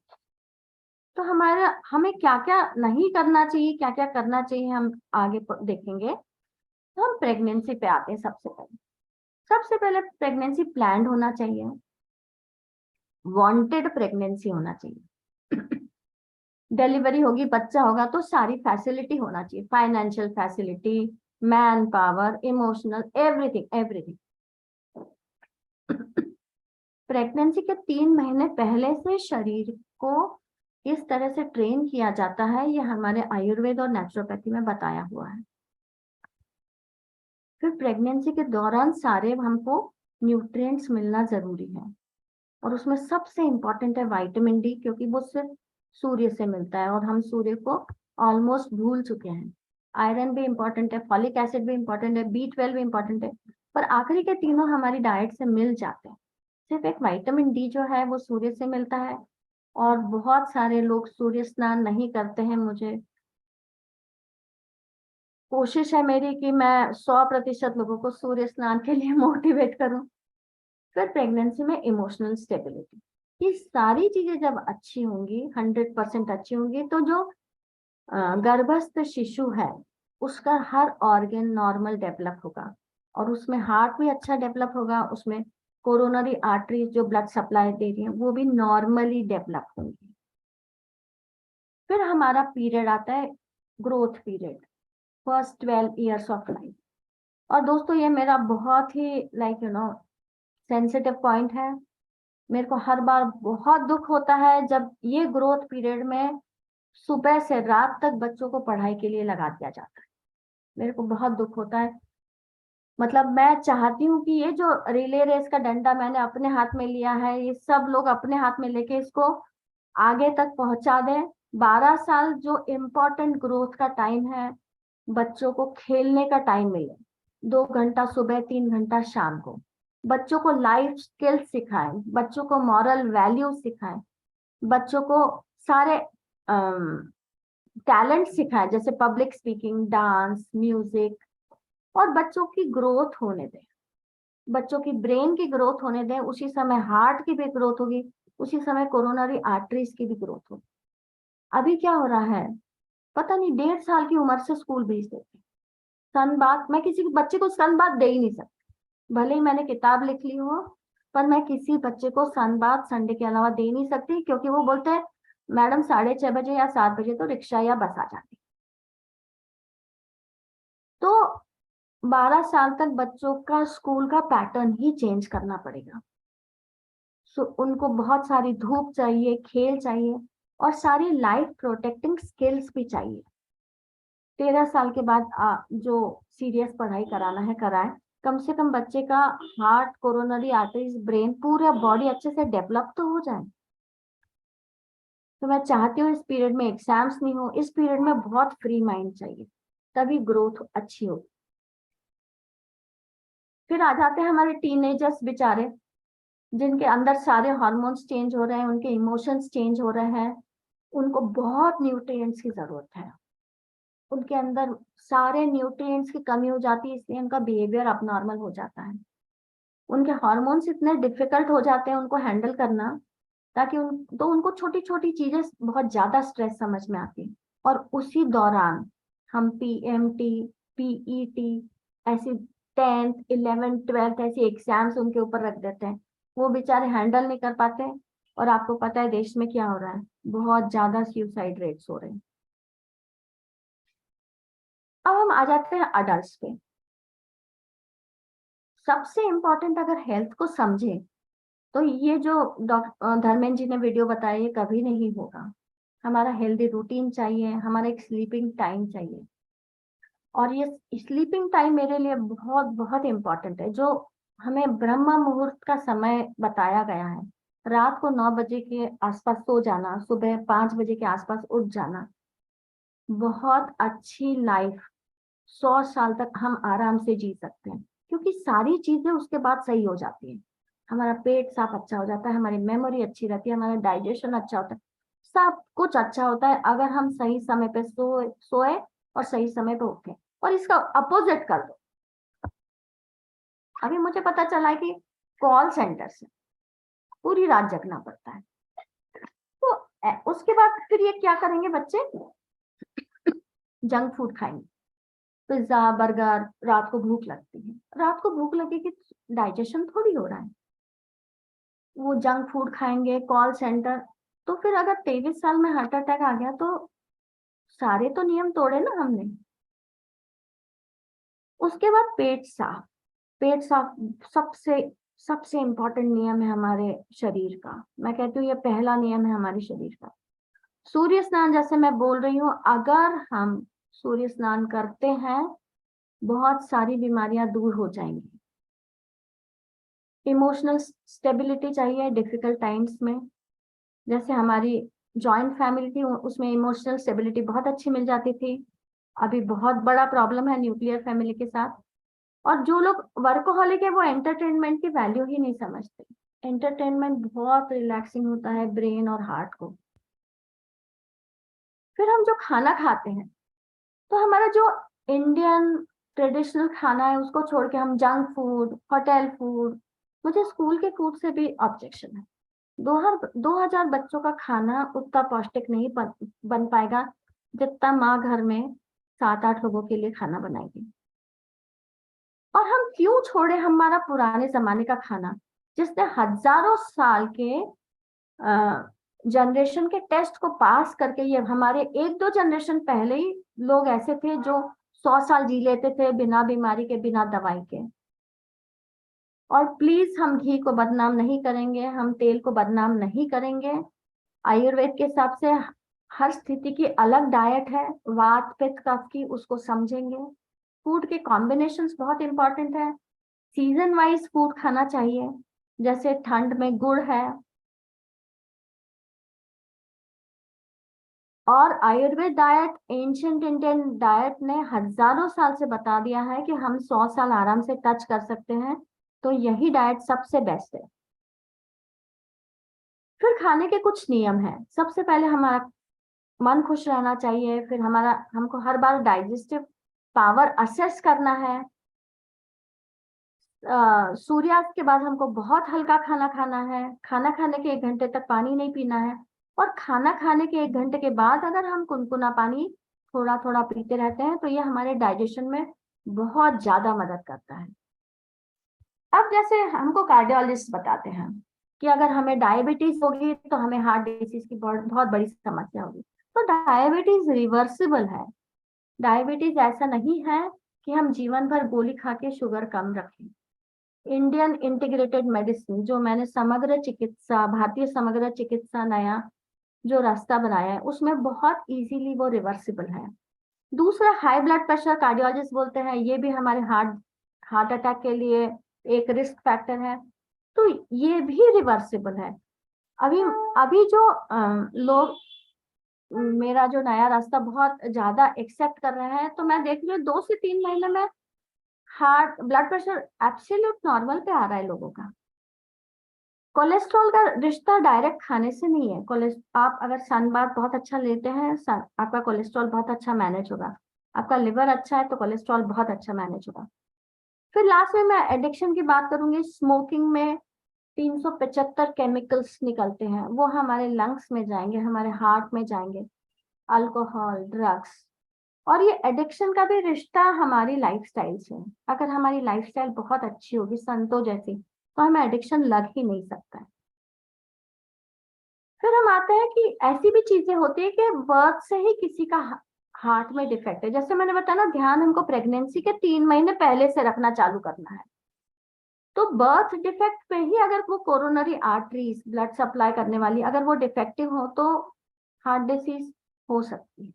तो हमें क्या क्या नहीं करना चाहिए, क्या क्या करना चाहिए, हम आगे देखेंगे। तो हम प्रेगनेंसी पे आते हैं। सबसे पहले प्रेगनेंसी प्लान्ड होना चाहिए, वांटेड प्रेगनेंसी होना चाहिए। डिलीवरी होगी, बच्चा होगा तो सारी फैसिलिटी होना चाहिए, financial facility, man power, emotional, everything everything. Pregnancy के 3 महीने पहले से शरीर को इस तरह से ट्रेन किया जाता है, यह हमारे आयुर्वेद और नेचुरोपैथी में बताया हुआ है। फिर प्रेगनेंसी के दौरान सारे हमको न्यूट्रिएंट्स मिलना जरूरी है, और उसमें सबसे इंपॉर्टेंट है विटामिन डी, क्योंकि वो सिर्फ सूर्य से मिलता है और हम सूर्य को ऑलमोस्ट भूल चुके हैं। आयरन भी इंपॉर्टेंट है, फॉलिक एसिड भी इंपॉर्टेंट है, B12 भी इंपॉर्टेंट है, पर आखिरी के तीनों हमारी डाइट से मिल जाते हैं। सिर्फ एक विटामिन डी जो है वो सूर्य से मिलता है, और बहुत सारे लोग सूर्य स्नान नहीं करते हैं। मुझे कोशिश है मेरी कि मैं 100% लोगों को सूर्य स्नान के लिए मोटिवेट करूं। फिर प्रेगनेंसी में इमोशनल स्टेबिलिटी, ये सारी चीजें जब अच्छी होंगी, 100% अच्छी होंगी, तो जो गर्भस्थ शिशु है उसका हर ऑर्गन नॉर्मल डेवलप होगा, और उसमें हार्ट भी अच्छा डेवलप होगा, उसमें कोरोनरी आर्टरीज जो ब्लड सप्लाई दे रही है वो भी नॉर्मली डेवलप होंगी। फिर हमारा पीरियड आता है, growth period, first 12 years of life. और दोस्तों ये मेरा बहुत ही सेंसिटिव पॉइंट है। मेरे को हर बार बहुत दुख होता है जब ये ग्रोथ पीरियड में सुबह से रात तक बच्चों को पढ़ाई के लिए लगा दिया जाता है। मेरे को बहुत दुख होता है। मतलब मैं चाहती हूँ कि ये जो रिले रेस का डंडा मैंने अपने हाथ में लिया है, ये सब लोग अपने हाथ में लेके इसको आगे तक पहुंचा दें। 12 साल जो इम्पोर्टेंट ग्रोथ का टाइम है, बच्चों को खेलने का टाइम मिले, 2 घंटा सुबह, 3 घंटा शाम को। बच्चों को लाइफ स्किल्स सिखाएं, बच्चों को मॉरल वैल्यू सिखाएं, बच्चों को सारे टैलेंट सिखाएं, जैसे पब्लिक स्पीकिंग, डांस, म्यूजिक। और बच्चों की ग्रोथ होने दें, बच्चों की ब्रेन की ग्रोथ होने दें। उसी समय हार्ट की भी ग्रोथ होगी, उसी समय कोरोनरी आर्टरीज की भी ग्रोथ होगी। अभी क्या हो रहा है पता नहीं, 1.5 साल की उम्र से स्कूल भेज देते। सन बात, मैं किसी बच्चे को सन बात दे ही नहीं सकती, भले ही मैंने किताब लिख ली हो, पर मैं किसी बच्चे को सन बात संडे के अलावा दे नहीं सकती, क्योंकि वो बोलते हैं मैडम 6:30 बजे या 7 बजे तो रिक्शा या बस आ जाती। तो 12 साल तक बच्चों का स्कूल का पैटर्न ही चेंज करना पड़ेगा। उनको बहुत सारी धूप चाहिए, खेल चाहिए, और सारी लाइफ प्रोटेक्टिंग स्किल्स भी चाहिए। 13 साल के बाद जो सीरियस पढ़ाई कराना है कराए। कम से कम बच्चे का हार्ट, कोरोनरी आर्टरीज, ब्रेन, पूरा बॉडी अच्छे से डेवलप तो हो जाए। तो मैं चाहती हूँ इस पीरियड में एग्जाम्स नहीं हो, इस पीरियड में बहुत फ्री माइंड चाहिए, तभी ग्रोथ अच्छी होगी। फिर आ जाते हैं हमारे टीनेजर्स बेचारे, जिनके अंदर सारे हार्मोन्स चेंज हो रहे हैं, उनके इमोशंस चेंज हो रहे हैं, उनको बहुत न्यूट्रिएंट्स की जरूरत है। उनके अंदर सारे न्यूट्रिएंट्स की कमी हो जाती है, इसलिए उनका बिहेवियर अबनॉर्मल हो जाता है। उनके हार्मोन्स इतने डिफिकल्ट हो जाते हैं उनको हैंडल करना, ताकि उनको छोटी छोटी चीजें बहुत ज्यादा स्ट्रेस समझ में आती है। और उसी दौरान हम PMT, PET, ऐसी 10th 11th 12th ऐसी एग्जाम्स उनके ऊपर रख देते हैं, वो बेचारे हैंडल नहीं कर पाते। और आपको पता है देश में क्या हो रहा है, बहुत ज्यादा सुसाइड रेट्स हो रहे हैं। अब हम आ जाते हैं अडल्ट्स पे। सबसे इम्पोर्टेंट, अगर हेल्थ को समझे तो ये जो धर्मेंद्र जी ने वीडियो बताया, ये कभी नहीं होगा। हमारा हेल्दी रूटीन चाहिए, हमारा एक स्लीपिंग टाइम चाहिए। और ये स्लीपिंग टाइम मेरे लिए बहुत बहुत इम्पोर्टेंट है, जो हमें ब्रह्म मुहूर्त का समय बताया गया है। रात को 9 बजे के आसपास सो जाना, सुबह 5 बजे के आसपास उठ जाना, बहुत अच्छी लाइफ 100 साल तक हम आराम से जी सकते हैं, क्योंकि सारी चीजें उसके बाद सही हो जाती है। हमारा पेट साफ अच्छा हो जाता है, हमारी मेमोरी अच्छी रहती है, हमारा डाइजेशन अच्छा होता है, सब कुछ अच्छा होता है अगर हम सही समय पे सोए और सही समय पे उठे। और इसका अपोजिट कर दो, अभी मुझे पता चला है कि कॉल सेंटर से पूरी रात जगना पड़ता है। तो उसके बाद फिर ये क्या करेंगे बच्चे, जंक फूड खाएंगे, पिज्जा, बर्गर। रात को भूख लगती है, रात को भूख लगेगी, डाइजेशन थोड़ी हो रहा है, वो जंक फूड खाएंगे, कॉल सेंटर। तो फिर अगर 23 साल में हार्ट अटैक आ गया तो सारे तो नियम तोड़े ना हमने। उसके बाद पेट साफ। पेट साफ सबसे सबसे इम्पोर्टेंट नियम है हमारे शरीर का। मैं कहती हूँ ये पहला नियम है हमारे शरीर का। सूर्य स्नान, जैसे मैं बोल रही हूँ, अगर हम सूर्य स्नान करते हैं बहुत सारी बीमारियां दूर हो जाएंगी। इमोशनल स्टेबिलिटी चाहिए डिफिकल्ट टाइम्स में। जैसे हमारी जॉइंट फैमिली थी, उसमें इमोशनल स्टेबिलिटी बहुत अच्छी मिल जाती थी। अभी बहुत बड़ा प्रॉब्लम है न्यूक्लियर फैमिली के साथ। और जो लोग वर्कोहॉलिक है वो एंटरटेनमेंट की वैल्यू ही नहीं समझते। एंटरटेनमेंट बहुत रिलैक्सिंग होता है ब्रेन और हार्ट को। फिर हम जो खाना खाते हैं, तो हमारा जो इंडियन ट्रेडिशनल खाना है उसको छोड़ के हम जंक फूड, होटल फूड, मुझे स्कूल के फूड से भी ऑब्जेक्शन है। 2000 बच्चों का खाना उतना पौष्टिक नहीं बन पाएगा जितना माँ घर में 7-8 लोगों के लिए खाना बनाएगी। और हम क्यों छोड़े हमारा पुराने जमाने का खाना, जिसने हजारों साल के जनरेशन के टेस्ट को पास करके, ये हमारे 1-2 जनरेशन पहले ही लोग ऐसे थे जो 100 साल जी लेते थे बिना बीमारी के, बिना दवाई के। और प्लीज हम घी को बदनाम नहीं करेंगे, हम तेल को बदनाम नहीं करेंगे। आयुर्वेद के हिसाब से हर स्थिति की अलग डाइट है, वात पित्त कफ की, उसको समझेंगे। फूड के कॉम्बिनेशंस बहुत इंपॉर्टेंट है। सीजन वाइज फूड खाना चाहिए, जैसे ठंड में गुड़ है। और Ayurveda diet ancient Indian diet ने हजारों साल से बता दिया है कि हम 100 साल आराम से टच कर सकते हैं, तो यही डाइट सबसे बेस्ट है। फिर खाने के कुछ नियम हैं। सबसे पहले हमारा मन खुश रहना चाहिए, फिर हमको हर बार डाइजेस्टिव पावर असेस करना है। सूर्यास्त के बाद हमको बहुत हल्का खाना खाना है। खाना खाने के 1 घंटे तक पानी नहीं पीना है। और खाना खाने के 1 घंटे के बाद अगर हम गुनगुना पानी थोड़ा थोड़ा पीते रहते हैं तो ये हमारे डाइजेशन में बहुत ज्यादा मदद करता है। अब जैसे हमको कार्डियोलॉजिस्ट बताते हैं कि अगर हमें डायबिटीज होगी तो हमें हार्ट डिसीज की बहुत बड़ी समस्या होगी। तो डायबिटीज रिवर्सिबल है। डायबिटीज ऐसा नहीं है कि हम जीवन भर गोली खा के शुगर कम रखें। इंडियन इंटीग्रेटेड मेडिसिन जो मैंने भारतीय समग्र चिकित्सा नया जो रास्ता बनाया है उसमें बहुत इजीली वो रिवर्सिबल है। दूसरा, हाई ब्लड प्रेशर कार्डियोलॉजिस्ट बोलते हैं ये भी हमारे हार्ट अटैक के लिए एक रिस्क फैक्टर है, तो ये भी रिवर्सिबल है। अभी जो लोग मेरा जो नया रास्ता बहुत ज्यादा एक्सेप्ट कर रहे हैं, तो मैं देख रही हूँ 2 से 3 महीने में ब्लड प्रेशर एब्सोल्यूट नॉर्मल पे आ रहा है लोगों का। कोलेस्ट्रॉल का रिश्ता डायरेक्ट खाने से नहीं है। आप अगर सनबाथ बहुत अच्छा लेते हैं, आपका कोलेस्ट्रॉल बहुत अच्छा मैनेज होगा। आपका लिवर अच्छा है तो कोलेस्ट्रॉल बहुत अच्छा मैनेज होगा। फिर लास्ट में मैं एडिक्शन की बात करूंगी। स्मोकिंग में 375 केमिकल्स निकलते हैं, वो हमारे लंग्स में जाएंगे, हमारे हार्ट में जाएंगे। अल्कोहल, ड्रग्स, और ये एडिक्शन का भी रिश्ता हमारी लाइफस्टाइल से है। अगर हमारी लाइफस्टाइल बहुत अच्छी होगी संतों जैसी, तो हमें एडिक्शन लग ही नहीं सकता है। फिर हम आते हैं कि ऐसी भी चीजें होती है कि बर्थ से ही किसी का हार्ट में डिफेक्ट है। जैसे मैंने बताया ना, ध्यान हमको प्रेगनेंसी के 3 महीने पहले से रखना चालू करना है। तो बर्थ डिफेक्ट पे ही अगर वो कोरोनरी आर्टरीज ब्लड सप्लाई करने वाली अगर वो डिफेक्टिव हो तो हार्ट डिसीज हो सकती है।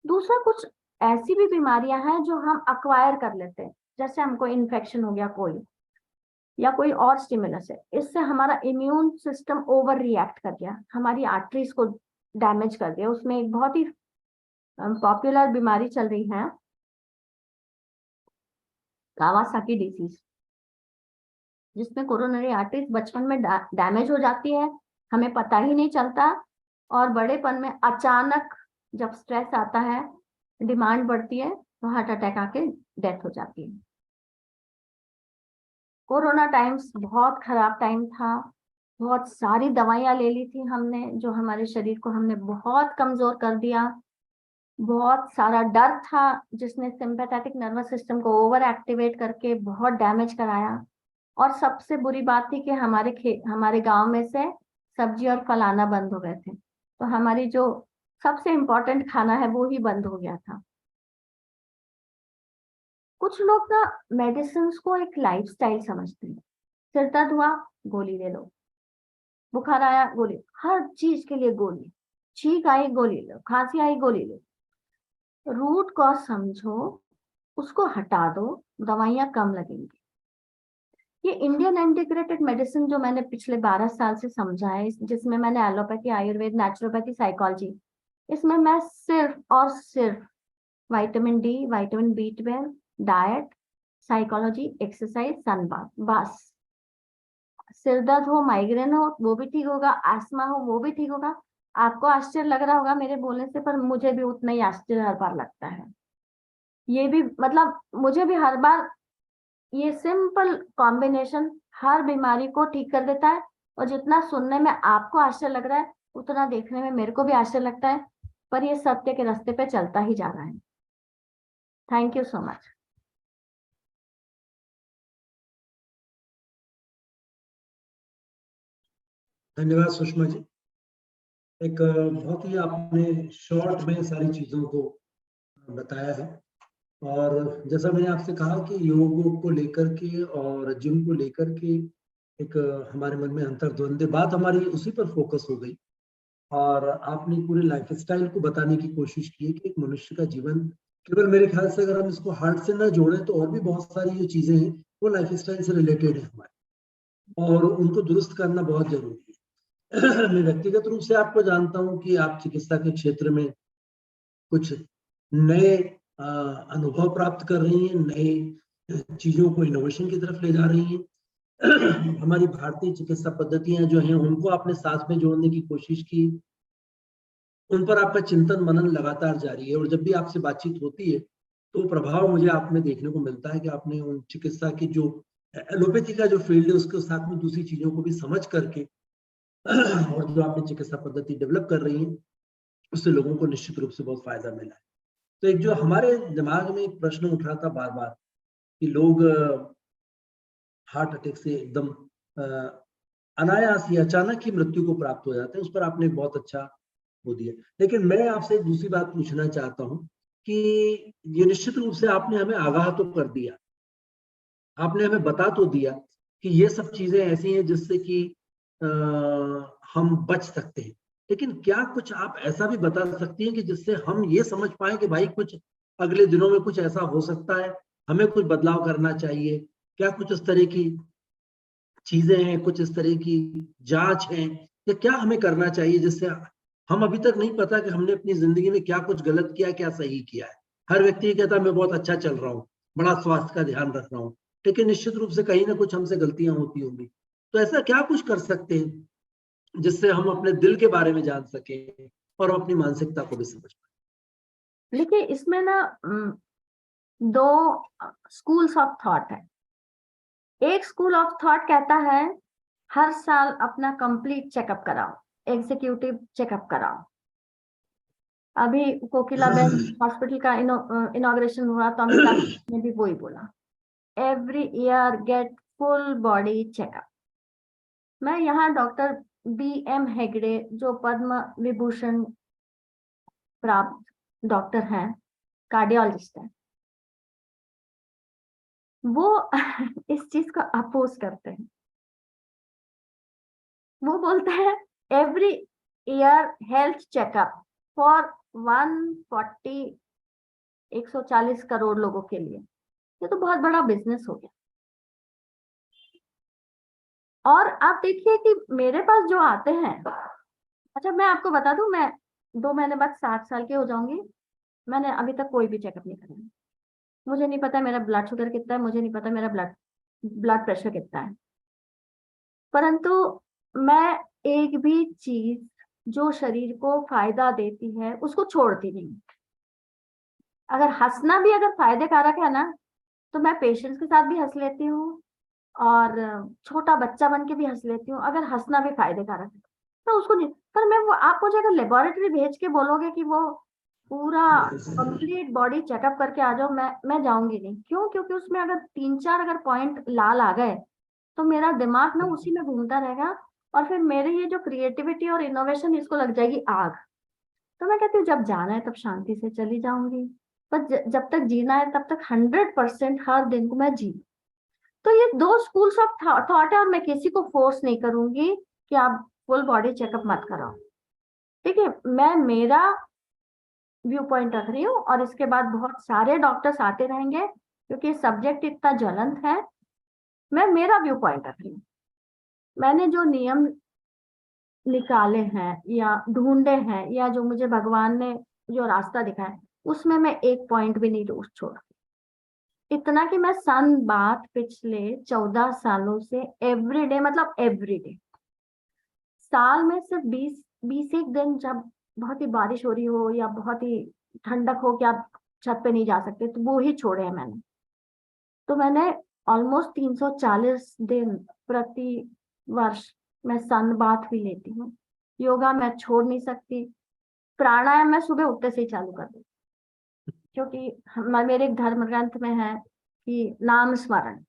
दूसरा, कुछ ऐसी भी बीमारियां हैं जो हम अक्वायर कर लेते हैं, जैसे हमको इन्फेक्शन हो गया कोई, या कोई और स्टिमुलस है, इससे हमारा इम्यून सिस्टम ओवर रिएक्ट कर गया, हमारी आर्टरीज को डैमेज कर दिया। उसमें एक बहुत ही पॉपुलर बीमारी चल रही है, कावासाकी डिसीज, जिसमें कोरोनरी आर्टरीज बचपन में डैमेज हो जाती है, हमें पता ही नहीं चलता, और बड़ेपन में अचानक जब स्ट्रेस आता है, डिमांड बढ़ती है, तो हार्ट अटैक आके डेथ हो जाती है। कोरोना टाइम्स बहुत खराब टाइम था। बहुत सारी दवाइयां ले ली थी हमने, जो हमारे शरीर को हमने बहुत कमजोर कर दिया। बहुत सारा डर था जिसने सिंपैथेटिक नर्वस सिस्टम को ओवर एक्टिवेट करके बहुत डैमेज कराया। और सबसे बुरी बात थी कि हमारे गांव में से सब्जी और फल आना बंद हो गए थे, तो हमारी जो सबसे इम्पोर्टेंट खाना है वो ही बंद हो गया था। कुछ लोग ना मेडिसिन को एक लाइफस्टाइल समझते हैं। सिर दर्द हुआ, गोली ले लो, बुखार आया, गोली, हर चीज के लिए गोली, छींक आई, गोली लो, खांसी आई, गोली लो। रूट कॉज समझो, उसको हटा दो, दवाइयां कम लगेंगी। ये इंडियन इंटीग्रेटेड मेडिसिन जो मैंने पिछले 12 साल से समझा है, जिसमें मैंने एलोपैथी, आयुर्वेद, नेचुरोपैथी, साइकोलॉजी, इसमें मैं सिर्फ और सिर्फ vitamin D, vitamin B12, diet, psychology, exercise, sunbath, बस। सिर दर्द हो, माइग्रेन हो, वो भी ठीक होगा, आस्मा हो, वो भी ठीक होगा। आपको आश्चर्य लग रहा होगा मेरे बोलने से, पर मुझे भी उतना ही आश्चर्य हर बार लगता है। ये भी मतलब मुझे भी हर बार ये सिंपल कॉम्बिनेशन हर बीमारी को ठीक कर देता है। और जितना सुनने में आपको आश्चर्य लग रहा है, उतना देखने में मेरे को भी आश्चर्य लगता है, पर ये सत्य के रास्ते पे चलता ही जा रहा है। Thank you so much. धन्यवाद सुषमा जी। एक बहुत ही आपने शॉर्ट में सारी चीजों को बताया है। और जैसा मैंने आपसे कहा कि योग को लेकर के और जिम को लेकर के एक हमारे मन में अंतर्द्वंद, बात हमारी उसी पर फोकस हो गई। और आपने पूरे लाइफस्टाइल को बताने की कोशिश की कि एक मनुष्य का जीवन केवल मेरे ख्याल से अगर हम इसको हार्ट से ना जोड़ें तो और भी बहुत सारी जो चीजें हैं वो लाइफ स्टाइल से रिलेटेड है हमारे, और उनको दुरुस्त करना बहुत जरूरी है। मैं व्यक्तिगत रूप से आपको जानता हूं कि आप चिकित्सा के क्षेत्र में कुछ नए अनुभव प्राप्त कर रही हैं, नए चीजों को इनोवेशन की तरफ ले जा रही हैं। हमारी भारतीय चिकित्सा पद्धतियां जो हैं उनको आपने साथ में जोड़ने की कोशिश की, उन पर आपका चिंतन मनन लगातार जारी है, और जब भी आपसे बातचीत होती है तो प्रभाव मुझे आप में देखने को मिलता है कि आपने उन चिकित्सा की जो एलोपैथी का जो फील्ड है उसके साथ में दूसरी चीजों को भी समझ करके और जो आपने चिकित्सा पद्धति डेवलप कर रही है उससे लोगों को निश्चित रूप से बहुत फायदा मिला है। तो एक जो हमारे दिमाग में एक प्रश्न उठ रहा था बार बार कि लोग हार्ट अटैक से एकदम अनायास या अचानक ही मृत्यु को प्राप्त हो जाते हैं, उस पर आपने बहुत अच्छा वो दिया। लेकिन मैं आपसे एक दूसरी बात पूछना चाहता हूं कि ये निश्चित रूप से आपने हमें आगाह तो कर दिया, आपने हमें बता तो दिया कि ये सब चीजें ऐसी हैं जिससे कि हम बच सकते हैं, लेकिन क्या कुछ आप ऐसा भी बता सकती हैं कि जिससे हम ये समझ पाए कि भाई कुछ अगले दिनों में कुछ ऐसा हो सकता है, हमें कुछ बदलाव करना चाहिए? क्या कुछ इस तरह की चीजें हैं, कुछ इस तरह की जांच है, या क्या हमें करना चाहिए जिससे हम अभी तक नहीं पता कि हमने अपनी जिंदगी में क्या कुछ गलत किया, क्या सही किया है? हर व्यक्ति कहता है मैं बहुत अच्छा चल रहा हूँ, बड़ा स्वास्थ्य का ध्यान रख रहा हूँ, लेकिन निश्चित रूप से कहीं ना कुछ हमसे गलतियां होती होंगी। तो ऐसा क्या कुछ कर सकते हैं जिससे हम अपने दिल के बारे में जान सकें और अपनी मानसिकता को भी समझ पाए? देखिए, इसमें ना दो स्कूल्स ऑफ थॉट है। एक स्कूल ऑफ थॉट कहता है हर साल अपना कंप्लीट चेकअप कराओ, एग्जीक्यूटिव चेकअप कराओ। अभी कोकिलाबेन हॉस्पिटल का इनॉग्रेशन हुआ तो अमिताभ ने भी वही बोला, every year get full body checkup. मैं यहाँ डॉक्टर BM हेगड़े जो पद्म विभूषण प्राप्त डॉक्टर हैं, कार्डियोलॉजिस्ट हैं, वो इस चीज को अपोज करते हैं। वो बोलते हैं every year health checkup for 140 crore लोगों के लिए, ये तो बहुत बड़ा बिजनेस हो गया। और आप देखिए कि मेरे पास जो आते हैं, अच्छा मैं आपको बता दूं, मैं 2 महीने बाद 60 साल की हो जाऊंगी। मैंने अभी तक कोई भी चेकअप नहीं कराया। मुझे नहीं पता मेरा ब्लड शुगर कितना है, मुझे नहीं पता मेरा ब्लड प्रेशर कितना है, परंतु मैं एक भी चीज जो शरीर को फायदा देती है उसको छोड़ती नहीं। अगर हंसना भी अगर फायदे कारक है ना, तो मैं पेशेंट्स के साथ भी हंस लेती हूँ और छोटा बच्चा बन के भी हंस लेती हूँ, अगर हंसना भी फायदे कारक है तो उसको नहीं। पर मैं वो आप मुझे अगर लेबोरेटरी भेज के बोलोगे कि वो पूरा कंप्लीट बॉडी चेकअप करके आ जाओ, मैं जाऊंगी नहीं। क्यों? क्योंकि उसमें अगर 3-4 अगर पॉइंट लाल आ गए तो मेरा दिमाग ना उसी में घूमता रहेगा, और फिर मेरी ये जो क्रिएटिविटी और इनोवेशन इसको लग जाएगी आग। तो मैं कहती हूँ जब जाना है तब शांति से चली जाऊंगी, पर जब तक जीना है तब तक 100% हर दिन को मैं जी। तो ये 2 स्कूल्स ऑफ थॉट है, और मैं किसी को फोर्स नहीं करूंगी कि आप फुल बॉडी चेकअप मत कराओ। ठीक है, मैं मेरा व्यू पॉइंट रख रही हूँ, और इसके बाद बहुत सारे डॉक्टर्स आते रहेंगे क्योंकि सब्जेक्ट इतना ज्वलंत है। मैं मेरा व्यू पॉइंट रख रही हूँ। मैंने जो नियम निकाले हैं या ढूंढे हैं, या जो मुझे भगवान ने जो रास्ता दिखाया, उसमें मैं एक पॉइंट भी नहीं छोड़। इतना कि मैं सन बात पिछले 14 सालों से एवरीडे, मतलब एवरीडे, साल में सिर्फ 20-21 दिन जब बहुत ही बारिश हो रही हो या बहुत ही ठंडक हो कि आप छत पे नहीं जा सकते, तो वो ही छोड़े हैं मैंने। तो मैंने ऑलमोस्ट 340 दिन प्रति वर्ष मैं सन बाथ भी लेती हूँ। योगा मैं छोड़ नहीं सकती। प्राणायाम मैं सुबह उठते से ही चालू कर देती, क्योंकि मेरे एक धर्म ग्रंथ में है कि नाम स्मरण।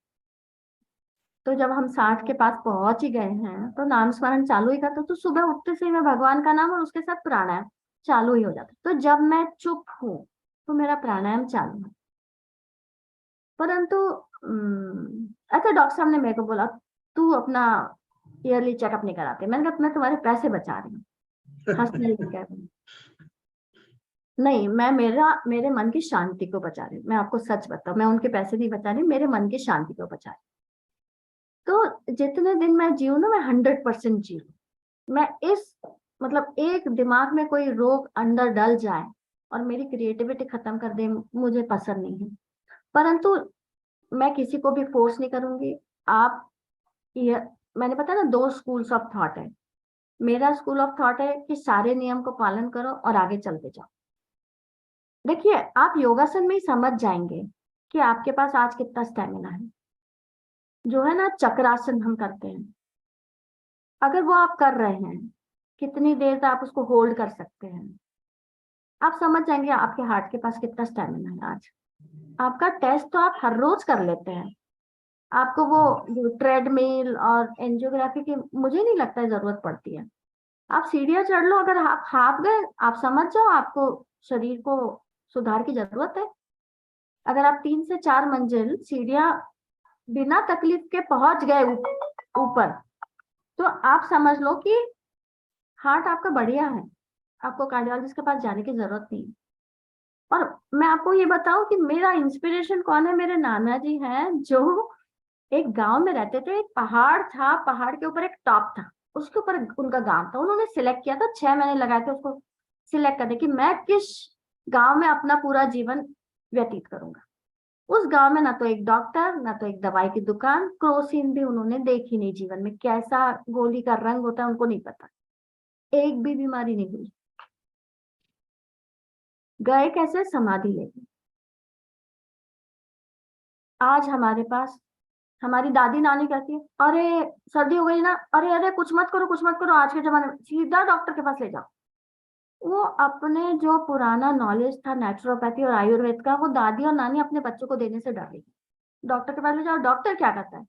तो जब हम 60 के पास पहुंच ही गए हैं तो नाम स्मरण चालू ही करते, तो सुबह उठते से ही मैं भगवान का नाम और उसके साथ प्राणायाम चालू ही हो जाता। तो जब मैं चुप हूं तो मेरा प्राणायाम चालू है। परंतु अच्छा, डॉक्टर साहब ने मेरे को बोला तू अपना ईयरली चेकअप नहीं कराते। मैंने कहा मैं तुम्हारे पैसे बचा रही हूँ। हंसने लग गए। नहीं, मैं मेरे मन की शांति को बचा रही हूँ। मैं आपको सच बताऊं, मैं उनके पैसे नहीं बचा रही, मेरे मन की शांति को बचा रही हूँ। तो जितने दिन मैं जीऊँ ना, मैं 100% जीऊँ। मैं इस मतलब एक दिमाग में कोई रोग अंदर डल जाए और मेरी क्रिएटिविटी खत्म कर दे, मुझे पसंद नहीं है। परंतु मैं किसी को भी फोर्स नहीं करूंगी। आप ये मैंने बताया ना, 2 स्कूल्स ऑफ थॉट है। मेरा स्कूल ऑफ थॉट है कि सारे नियम को पालन करो और आगे चलते जाओ। देखिए, आप योगासन में ही समझ जाएंगे कि आपके पास आज कितना स्टेमिना है। जो है ना, चक्रासन हम करते हैं, अगर वो आप कर रहे हैं, कितनी देर तक आप उसको होल्ड कर सकते हैं, आप समझ जाएंगे आपके हार्ट के पास कितना स्टेमिना है। आज आपका टेस्ट तो आप हर रोज कर लेते हैं। आपको वो जो ट्रेडमिल और एंजियोग्राफी की मुझे नहीं लगता है जरूरत पड़ती है। आप सीढ़ियां चढ़ लो, अगर आप हाफ गए, आप समझ जाओ आपको शरीर को सुधार की जरूरत है। अगर आप 3 से 4 मंजिल सीढ़ियां बिना तकलीफ के पहुंच गए ऊपर, तो आप समझ लो कि हार्ट आपका बढ़िया है, आपको कार्डियोलॉजिस्ट के पास जाने की जरूरत नहीं है। और मैं आपको ये बताऊं कि मेरा इंस्पिरेशन कौन है। मेरे नाना जी हैं, जो एक गांव में रहते थे। एक पहाड़ था, पहाड़ के ऊपर एक टॉप था, उसके ऊपर उनका गांव था। उन्होंने सिलेक्ट किया था, 6 महीने लगाए थे उसको सिलेक्ट करने कि मैं किस गांव में अपना पूरा जीवन व्यतीत करूंगा। उस गांव में ना तो एक डॉक्टर, ना तो एक दवाई की दुकान, क्रोसिन भी उन्होंने देखी नहीं जीवन में। कैसा गोली का रंग होता है उनको नहीं पता, एक भी बीमारी नहीं हुई। गए कैसे? समाधि लेके। आज हमारे पास हमारी दादी नानी कहती है, अरे सर्दी हो गई ना, अरे अरे कुछ मत करो, कुछ मत करो, आज के जमाने में सीधा डॉक्टर के पास ले जाओ। वो अपने जो पुराना नॉलेज था नेचुरोपैथी और आयुर्वेद का, वो दादी और नानी अपने बच्चों को देने से डर रही है। डॉक्टर के पास ले जाओ, डॉक्टर क्या करता है,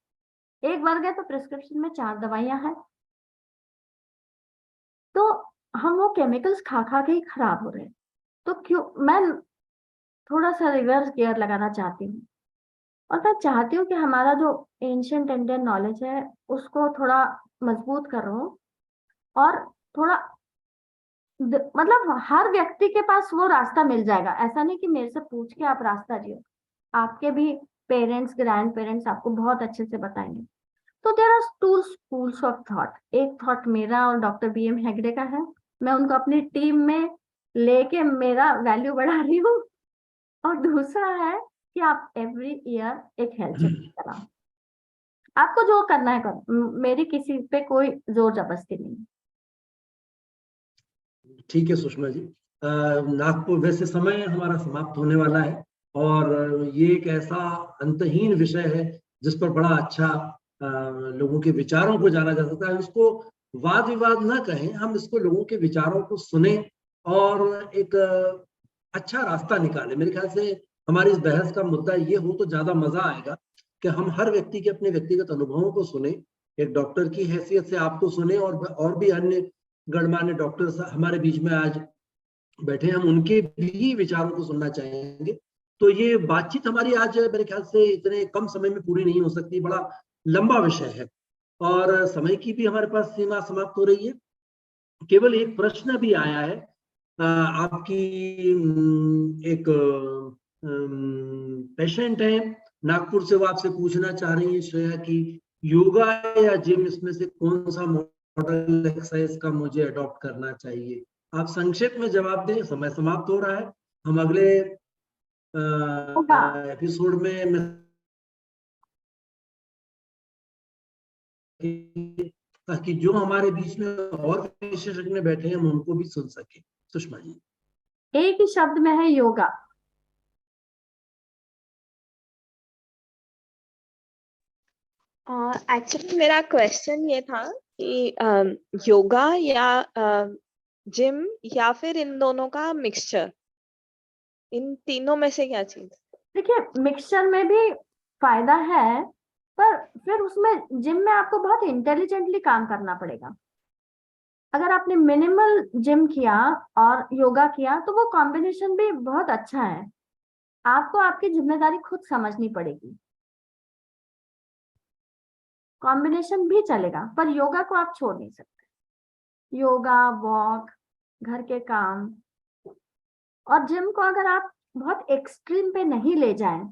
एक बार गए तो प्रिस्क्रिप्शन में 4 दवाइयां हैं। तो हम वो केमिकल्स खा खा के ही खराब हो रहे हैं। तो क्यों मैं थोड़ा सा रिवर्स गियर लगाना चाहती हूँ, और मैं चाहती हूँ कि हमारा जो एंशियंट इंडियन नॉलेज है उसको थोड़ा मजबूत करो। और थोड़ा मतलब हर व्यक्ति के पास वो रास्ता मिल जाएगा। ऐसा नहीं कि मेरे से पूछ के आप रास्ता जियो, आपके भी पेरेंट्स, ग्रैंड पेरेंट्स आपको बहुत अच्छे से बताएंगे। तो there are 2 schools of thought. एक थॉट मेरा और डॉक्टर BM हेगड़े का है। मैं उनको अपनी टीम में लेके मेरा वैल्यू बढ़ा रही हूँ। और दूसरा है कि आप एवरी ईयर एक हेल्थ चेकअप कराओ। आपको जो करना है करो, मेरी किसी पे कोई जोर जबरदस्ती नहीं। ठीक है सुषमा जी। नागपुर, वैसे समय हमारा समाप्त होने वाला है और ये एक ऐसा अंतहीन विषय है जिस पर बड़ा अच्छा लोगों के विचारों को जाना जा सकता है। इसको वाद विवाद ना कहें, हम इसको लोगों के विचारों को सुने और एक अच्छा रास्ता निकाले। मेरे ख्याल से हमारी इस बहस का मुद्दा ये हो तो ज्यादा मजा आएगा कि हम हर व्यक्ति के अपने व्यक्तिगत अनुभवों को सुने, एक डॉक्टर की हैसियत से आपको सुने और भी अन्य गणमान्य डॉक्टर्स हमारे बीच में आज बैठे, हम उनके भी विचारों को सुनना चाहेंगे। तो ये बातचीत हमारी आज मेरे ख्याल से इतने कम समय में पूरी नहीं हो सकती, बड़ा लंबा विषय है और समय की भी हमारे पास सीमा समाप्त हो रही है। केवल एक प्रश्न भी आया है आपकी, एक पेशेंट है नागपुर से, वो आपसे पूछना चाह रही है श्रेया की योगा या जिम, इसमें से कौन सा मॉडल एक्सरसाइज का मुझे अडॉप्ट करना चाहिए। आप संक्षेप में जवाब दें, समय समाप्त हो रहा है। हम अगले एपिसोड में ताकि जो हमारे बीच में और विशेषज्ञ बैठे हैं हम उनको भी सुन सके। सुषमा जी। एक ही शब्द में है, योगा। एक्चुअली मेरा क्वेश्चन ये था कि योगा या जिम या फिर इन दोनों का मिक्सचर, इन तीनों में से क्या चीज? देखिए, मिक्सचर में भी फायदा है, पर फिर उसमें जिम में आपको बहुत इंटेलिजेंटली काम करना पड़ेगा। अगर आपने मिनिमल जिम किया और योगा किया तो वो कॉम्बिनेशन भी बहुत अच्छा है। आपको आपकी जिम्मेदारी खुद समझनी पड़ेगी। कॉम्बिनेशन भी चलेगा, पर योगा को आप छोड़ नहीं सकते। योगा, वॉक, घर के काम, और जिम को अगर आप बहुत एक्सट्रीम पे नहीं ले जाएं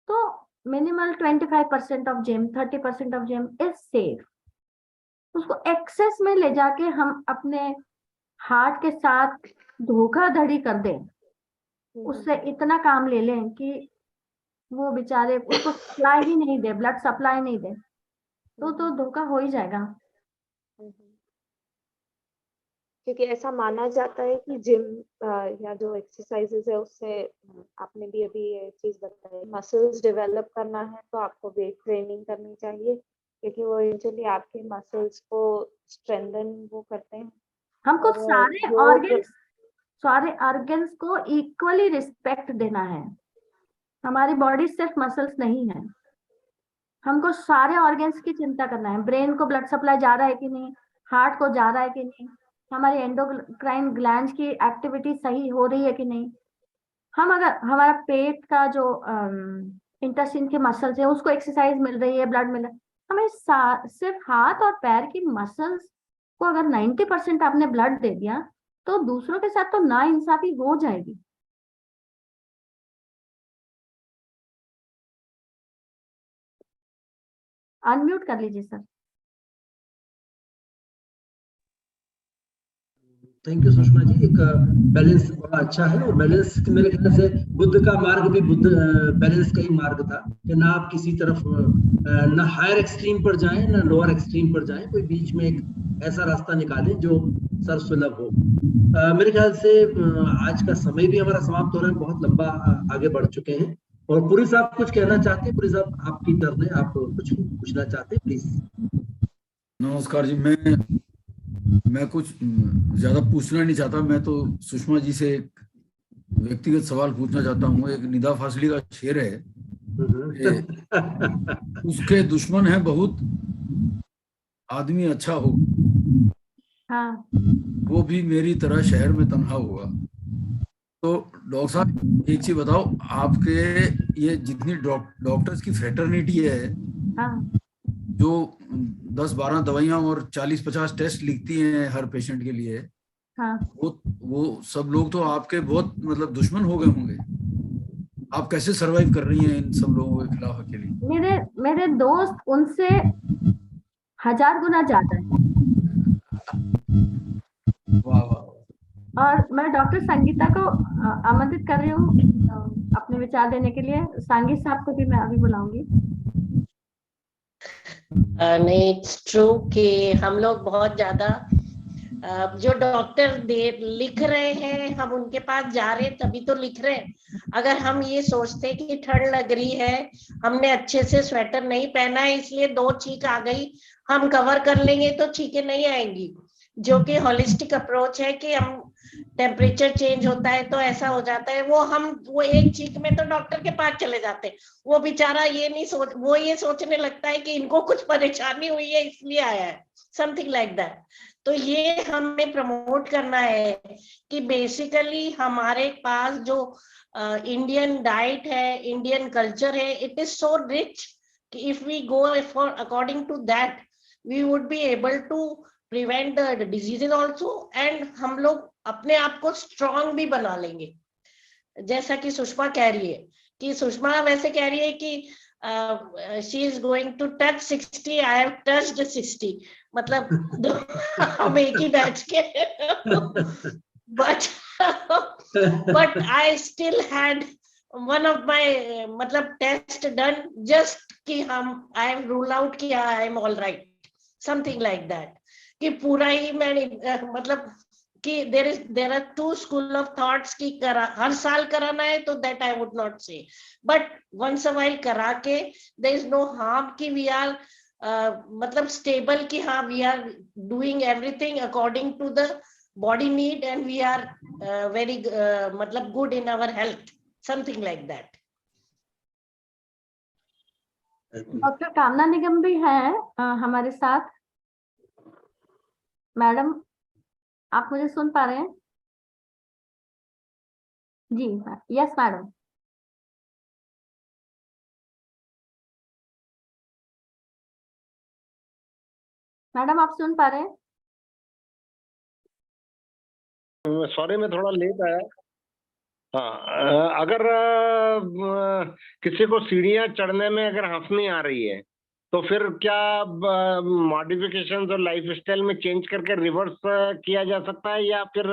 तो minimal 25% of gym, 30% of gym is safe. उसको एक्सेस में ले जाके हम अपने हार्ट के साथ धोखाधड़ी कर दें, उससे इतना काम ले लें कि वो बेचारे उसको सप्लाई ही नहीं दे, ब्लड सप्लाई नहीं दे, तो धोखा हो ही जाएगा। क्योंकि ऐसा माना जाता है कि जिम या जो एक्सरसाइजेस है उससे आपने भी अभी ये चीज बताई, मसल्स डेवलप करना है तो आपको वेट ट्रेनिंग करनी चाहिए, क्योंकि वो इवेंचुअली आपके मसल्स को स्ट्रेंथन वो करते हैं। हमको और सारे ऑर्गन्स को इक्वली रिस्पेक्ट देना है। हमारी बॉडी सिर्फ मसल्स नहीं है, हमको सारे ऑर्गन्स की चिंता करना है। ब्रेन को ब्लड सप्लाई जा रहा है कि नहीं, हार्ट को जा रहा है कि नहीं, हमारी एंडोक्राइन ग्लैंड्स की एक्टिविटी सही हो रही है कि नहीं। हम अगर हमारा पेट का जो इंटेस्टाइन के मसल्स है उसको एक्सरसाइज मिल रही है, ब्लड मिल रहा है, हमें सिर्फ हाथ और पैर की मसल्स को अगर 90% आपने ब्लड दे दिया तो दूसरों के साथ तो नाइंसाफी हो जाएगी। अनम्यूट कर लीजिए sir. Thank you Sushma ji. एक बैलेंस बड़ा अच्छा है, और बैलेंस मेरे ख्याल से बुद्ध का मार्ग भी बैलेंस का ही मार्ग था कि ना आप किसी तरफ ना हायर एक्सट्रीम पर जाएं ना लोअर एक्सट्रीम पर जाएं, कोई बीच में एक ऐसा रास्ता निकालें जो सर्वसुलभ हो। मेरे ख्याल से आज का समय भी हमारा समाप्त हो रहा है, बहुत लंबा आगे बढ़ चुके हैं। और पुरी साहब कुछ कहना चाहते हैं? पुरी साहब आपकी टर्न है, आप कुछ पूछना चाहते हैं, प्लीज। नमस्कार जी। मैं कुछ ज्यादा पूछना नहीं चाहता। मैं तो सुषमा जी से एक व्यक्तिगत सवाल पूछना चाहता हूँ। एक निदा फासली का शेर है कि उसके दुश्मन है बहुत, आदमी अच्छा हो, हाँ, वो भी मेरी तरह शहर में तन्हा हुआ। तो डॉक्टर साहब एक चीज बताओ, आपके ये जितनी डॉक्टर्स की फ्रेटर्निटी है, हाँ, जो 10-12 दवाइयां और 40-50 टेस्ट लिखती हैं हर पेशेंट के लिए, हाँ। वो सब लोग तो आपके बहुत मतलब दुश्मन हो गए होंगे। आप कैसे सरवाइव कर रही हैं इन सब लोगों के खिलाफ अकेली? मेरे दोस्त उनसे 1000 गुना ज्यादा है। वाह वाह। और मैं डॉक्टर संगीता को आमंत्रित कर रही हूँ अपने विचार देने के लिए। सांगी साहब को भी मैं अभी बुलाऊंगी। नहीं, इट्स ट्रू कि हम लोग बहुत ज्यादा जो डॉक्टर लिख रहे हैं, हम उनके पास जा रहे हैं तभी तो लिख रहे हैं। अगर हम ये सोचते कि ठंड लग रही है, हमने अच्छे से स्वेटर नहीं पहना है इसलिए 2 छींक आ गई, हम कवर कर लेंगे तो छींकें नहीं आएंगी। जो कि होलिस्टिक अप्रोच है कि हम टेम्परेचर चेंज होता है तो ऐसा हो जाता है, वो एक छींक में तो डॉक्टर के पास चले जाते हैं। वो बेचारा ये सोचने लगता है कि इनको कुछ परेशानी हुई है इसलिए आया है, समथिंग लाइक दैट। तो ये हमें प्रमोट करना है कि बेसिकली हमारे पास जो इंडियन डाइट है, इंडियन कल्चर है, इट इज सो रिच कि if we go for according to that we would be able to prevent the diseases also, and हम लोग अपने आप को स्ट्रॉन्ग भी बना लेंगे। जैसा कि सुषमा कह रही है, कि सुषमा वैसे कह रही है कि she is going to touch 60, I have touched 60, मतलब हम एक ही बैच के but I still had one of my मतलब टेस्ट डन जस्ट कि I am rule out कि I am all right, something like that, कि पूरा ही मैंने मतलब कि there are 2 school of thoughts कि हर साल कराना है तो that I would not say, but once a while करा के there is no harm कि we are मतलब stable कि हाँ we are doing everything according to the body need and we are very मतलब good in our health, something like that. Doctor कामना निगम भी हैं हमारे साथ। मैडम, आप मुझे सुन पा रहे हैं? जी, यस मैडम। मैडम, आप सुन पा रहे हैं? सॉरी, मैं थोड़ा लेट आया। हाँ, अगर किसी को सीढ़ियां चढ़ने में अगर हंसनी आ रही है तो फिर क्या मॉडिफिकेशन और लाइफ स्टाइल में चेंज करके रिवर्स किया जा सकता है, या फिर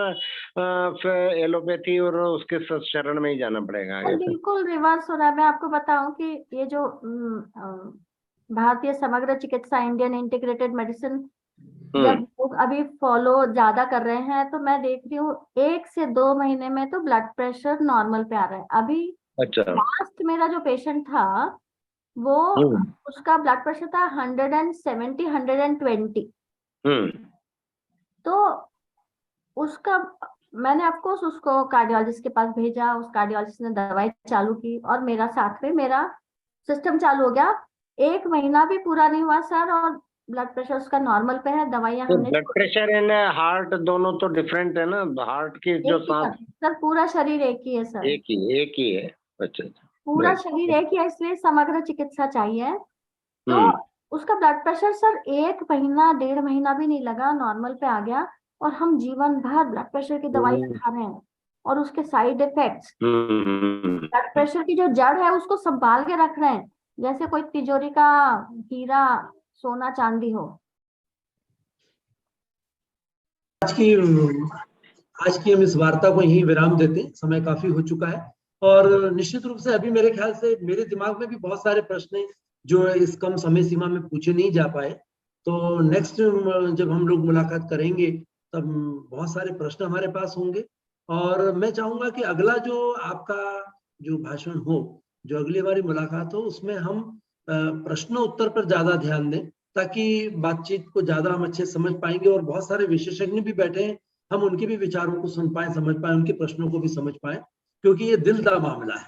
एलोपैथी और उसके शरण में ही जाना पड़ेगा आगे से? बिल्कुल रिवर्स हो रहा है। मैं आपको बताऊं कि ये जो भारतीय समग्र चिकित्सा, इंडियन इंटीग्रेटेड मेडिसिन जब लोग अभी फॉलो ज्यादा कर रहे हैं, तो मैं देख रही हूँ 1 से 2 महीने में तो ब्लड प्रेशर नॉर्मल पे आ रहा है। अभी अच्छा। लास्ट मेरा जो पेशेंट था वो उसका ब्लड प्रेशर था 170, 120। तो उसका मैंने ऑफकोर्स उसको कार्डियोलॉजिस्ट के पास भेजा, उस कार्डियोलॉजिस्ट ने दवाई चालू की और मेरा साथ में मेरा सिस्टम चालू हो गया। 1 महीना भी पूरा नहीं हुआ सर और ब्लड प्रेशर उसका नॉर्मल पे है। दवाइयां हमने ब्लड प्रेशर एंड हार्ट दोनों तो डिफरेंट है ना, हार्ट की जो सांस। सर पूरा शरीर एक ही है सर, एक ही है। अच्छा, पूरा शरीर एक ही है, इसलिए समग्र चिकित्सा चाहिए। तो उसका ब्लड प्रेशर सर 1 महीना 1.5 महीना भी नहीं लगा, नॉर्मल पे आ गया। और हम जीवन भर ब्लड प्रेशर की दवाई खा रहे हैं और उसके साइड इफेक्ट्स, ब्लड प्रेशर की जो जड़ है उसको संभाल के रख रहे हैं जैसे कोई तिजोरी का हीरा, सोना चांदी हो। आज की हम इस वार्ता को यहीं विराम देते हैं, समय काफी हो चुका है। और निश्चित रूप से अभी मेरे ख्याल से मेरे दिमाग में भी बहुत सारे प्रश्न हैं जो इस कम समय सीमा में पूछे नहीं जा पाए। तो नेक्स्ट जब हम लोग मुलाकात करेंगे तब बहुत सारे प्रश्न हमारे पास होंगे। और मैं चाहूंगा कि अगला जो आपका जो भाषण हो, जो अगली हमारी मुलाकात हो, उसमें हम प्रश्न उत्तर पर ज्यादा ध्यान दें, ताकि बातचीत को ज्यादा हम अच्छे समझ पाएंगे। और बहुत सारे विशेषज्ञ भी बैठे हैं, हम उनके भी विचारों को सुन पाए, समझ पाए, उनके प्रश्नों को भी समझ पाए, क्योंकि ये दिल का मामला है।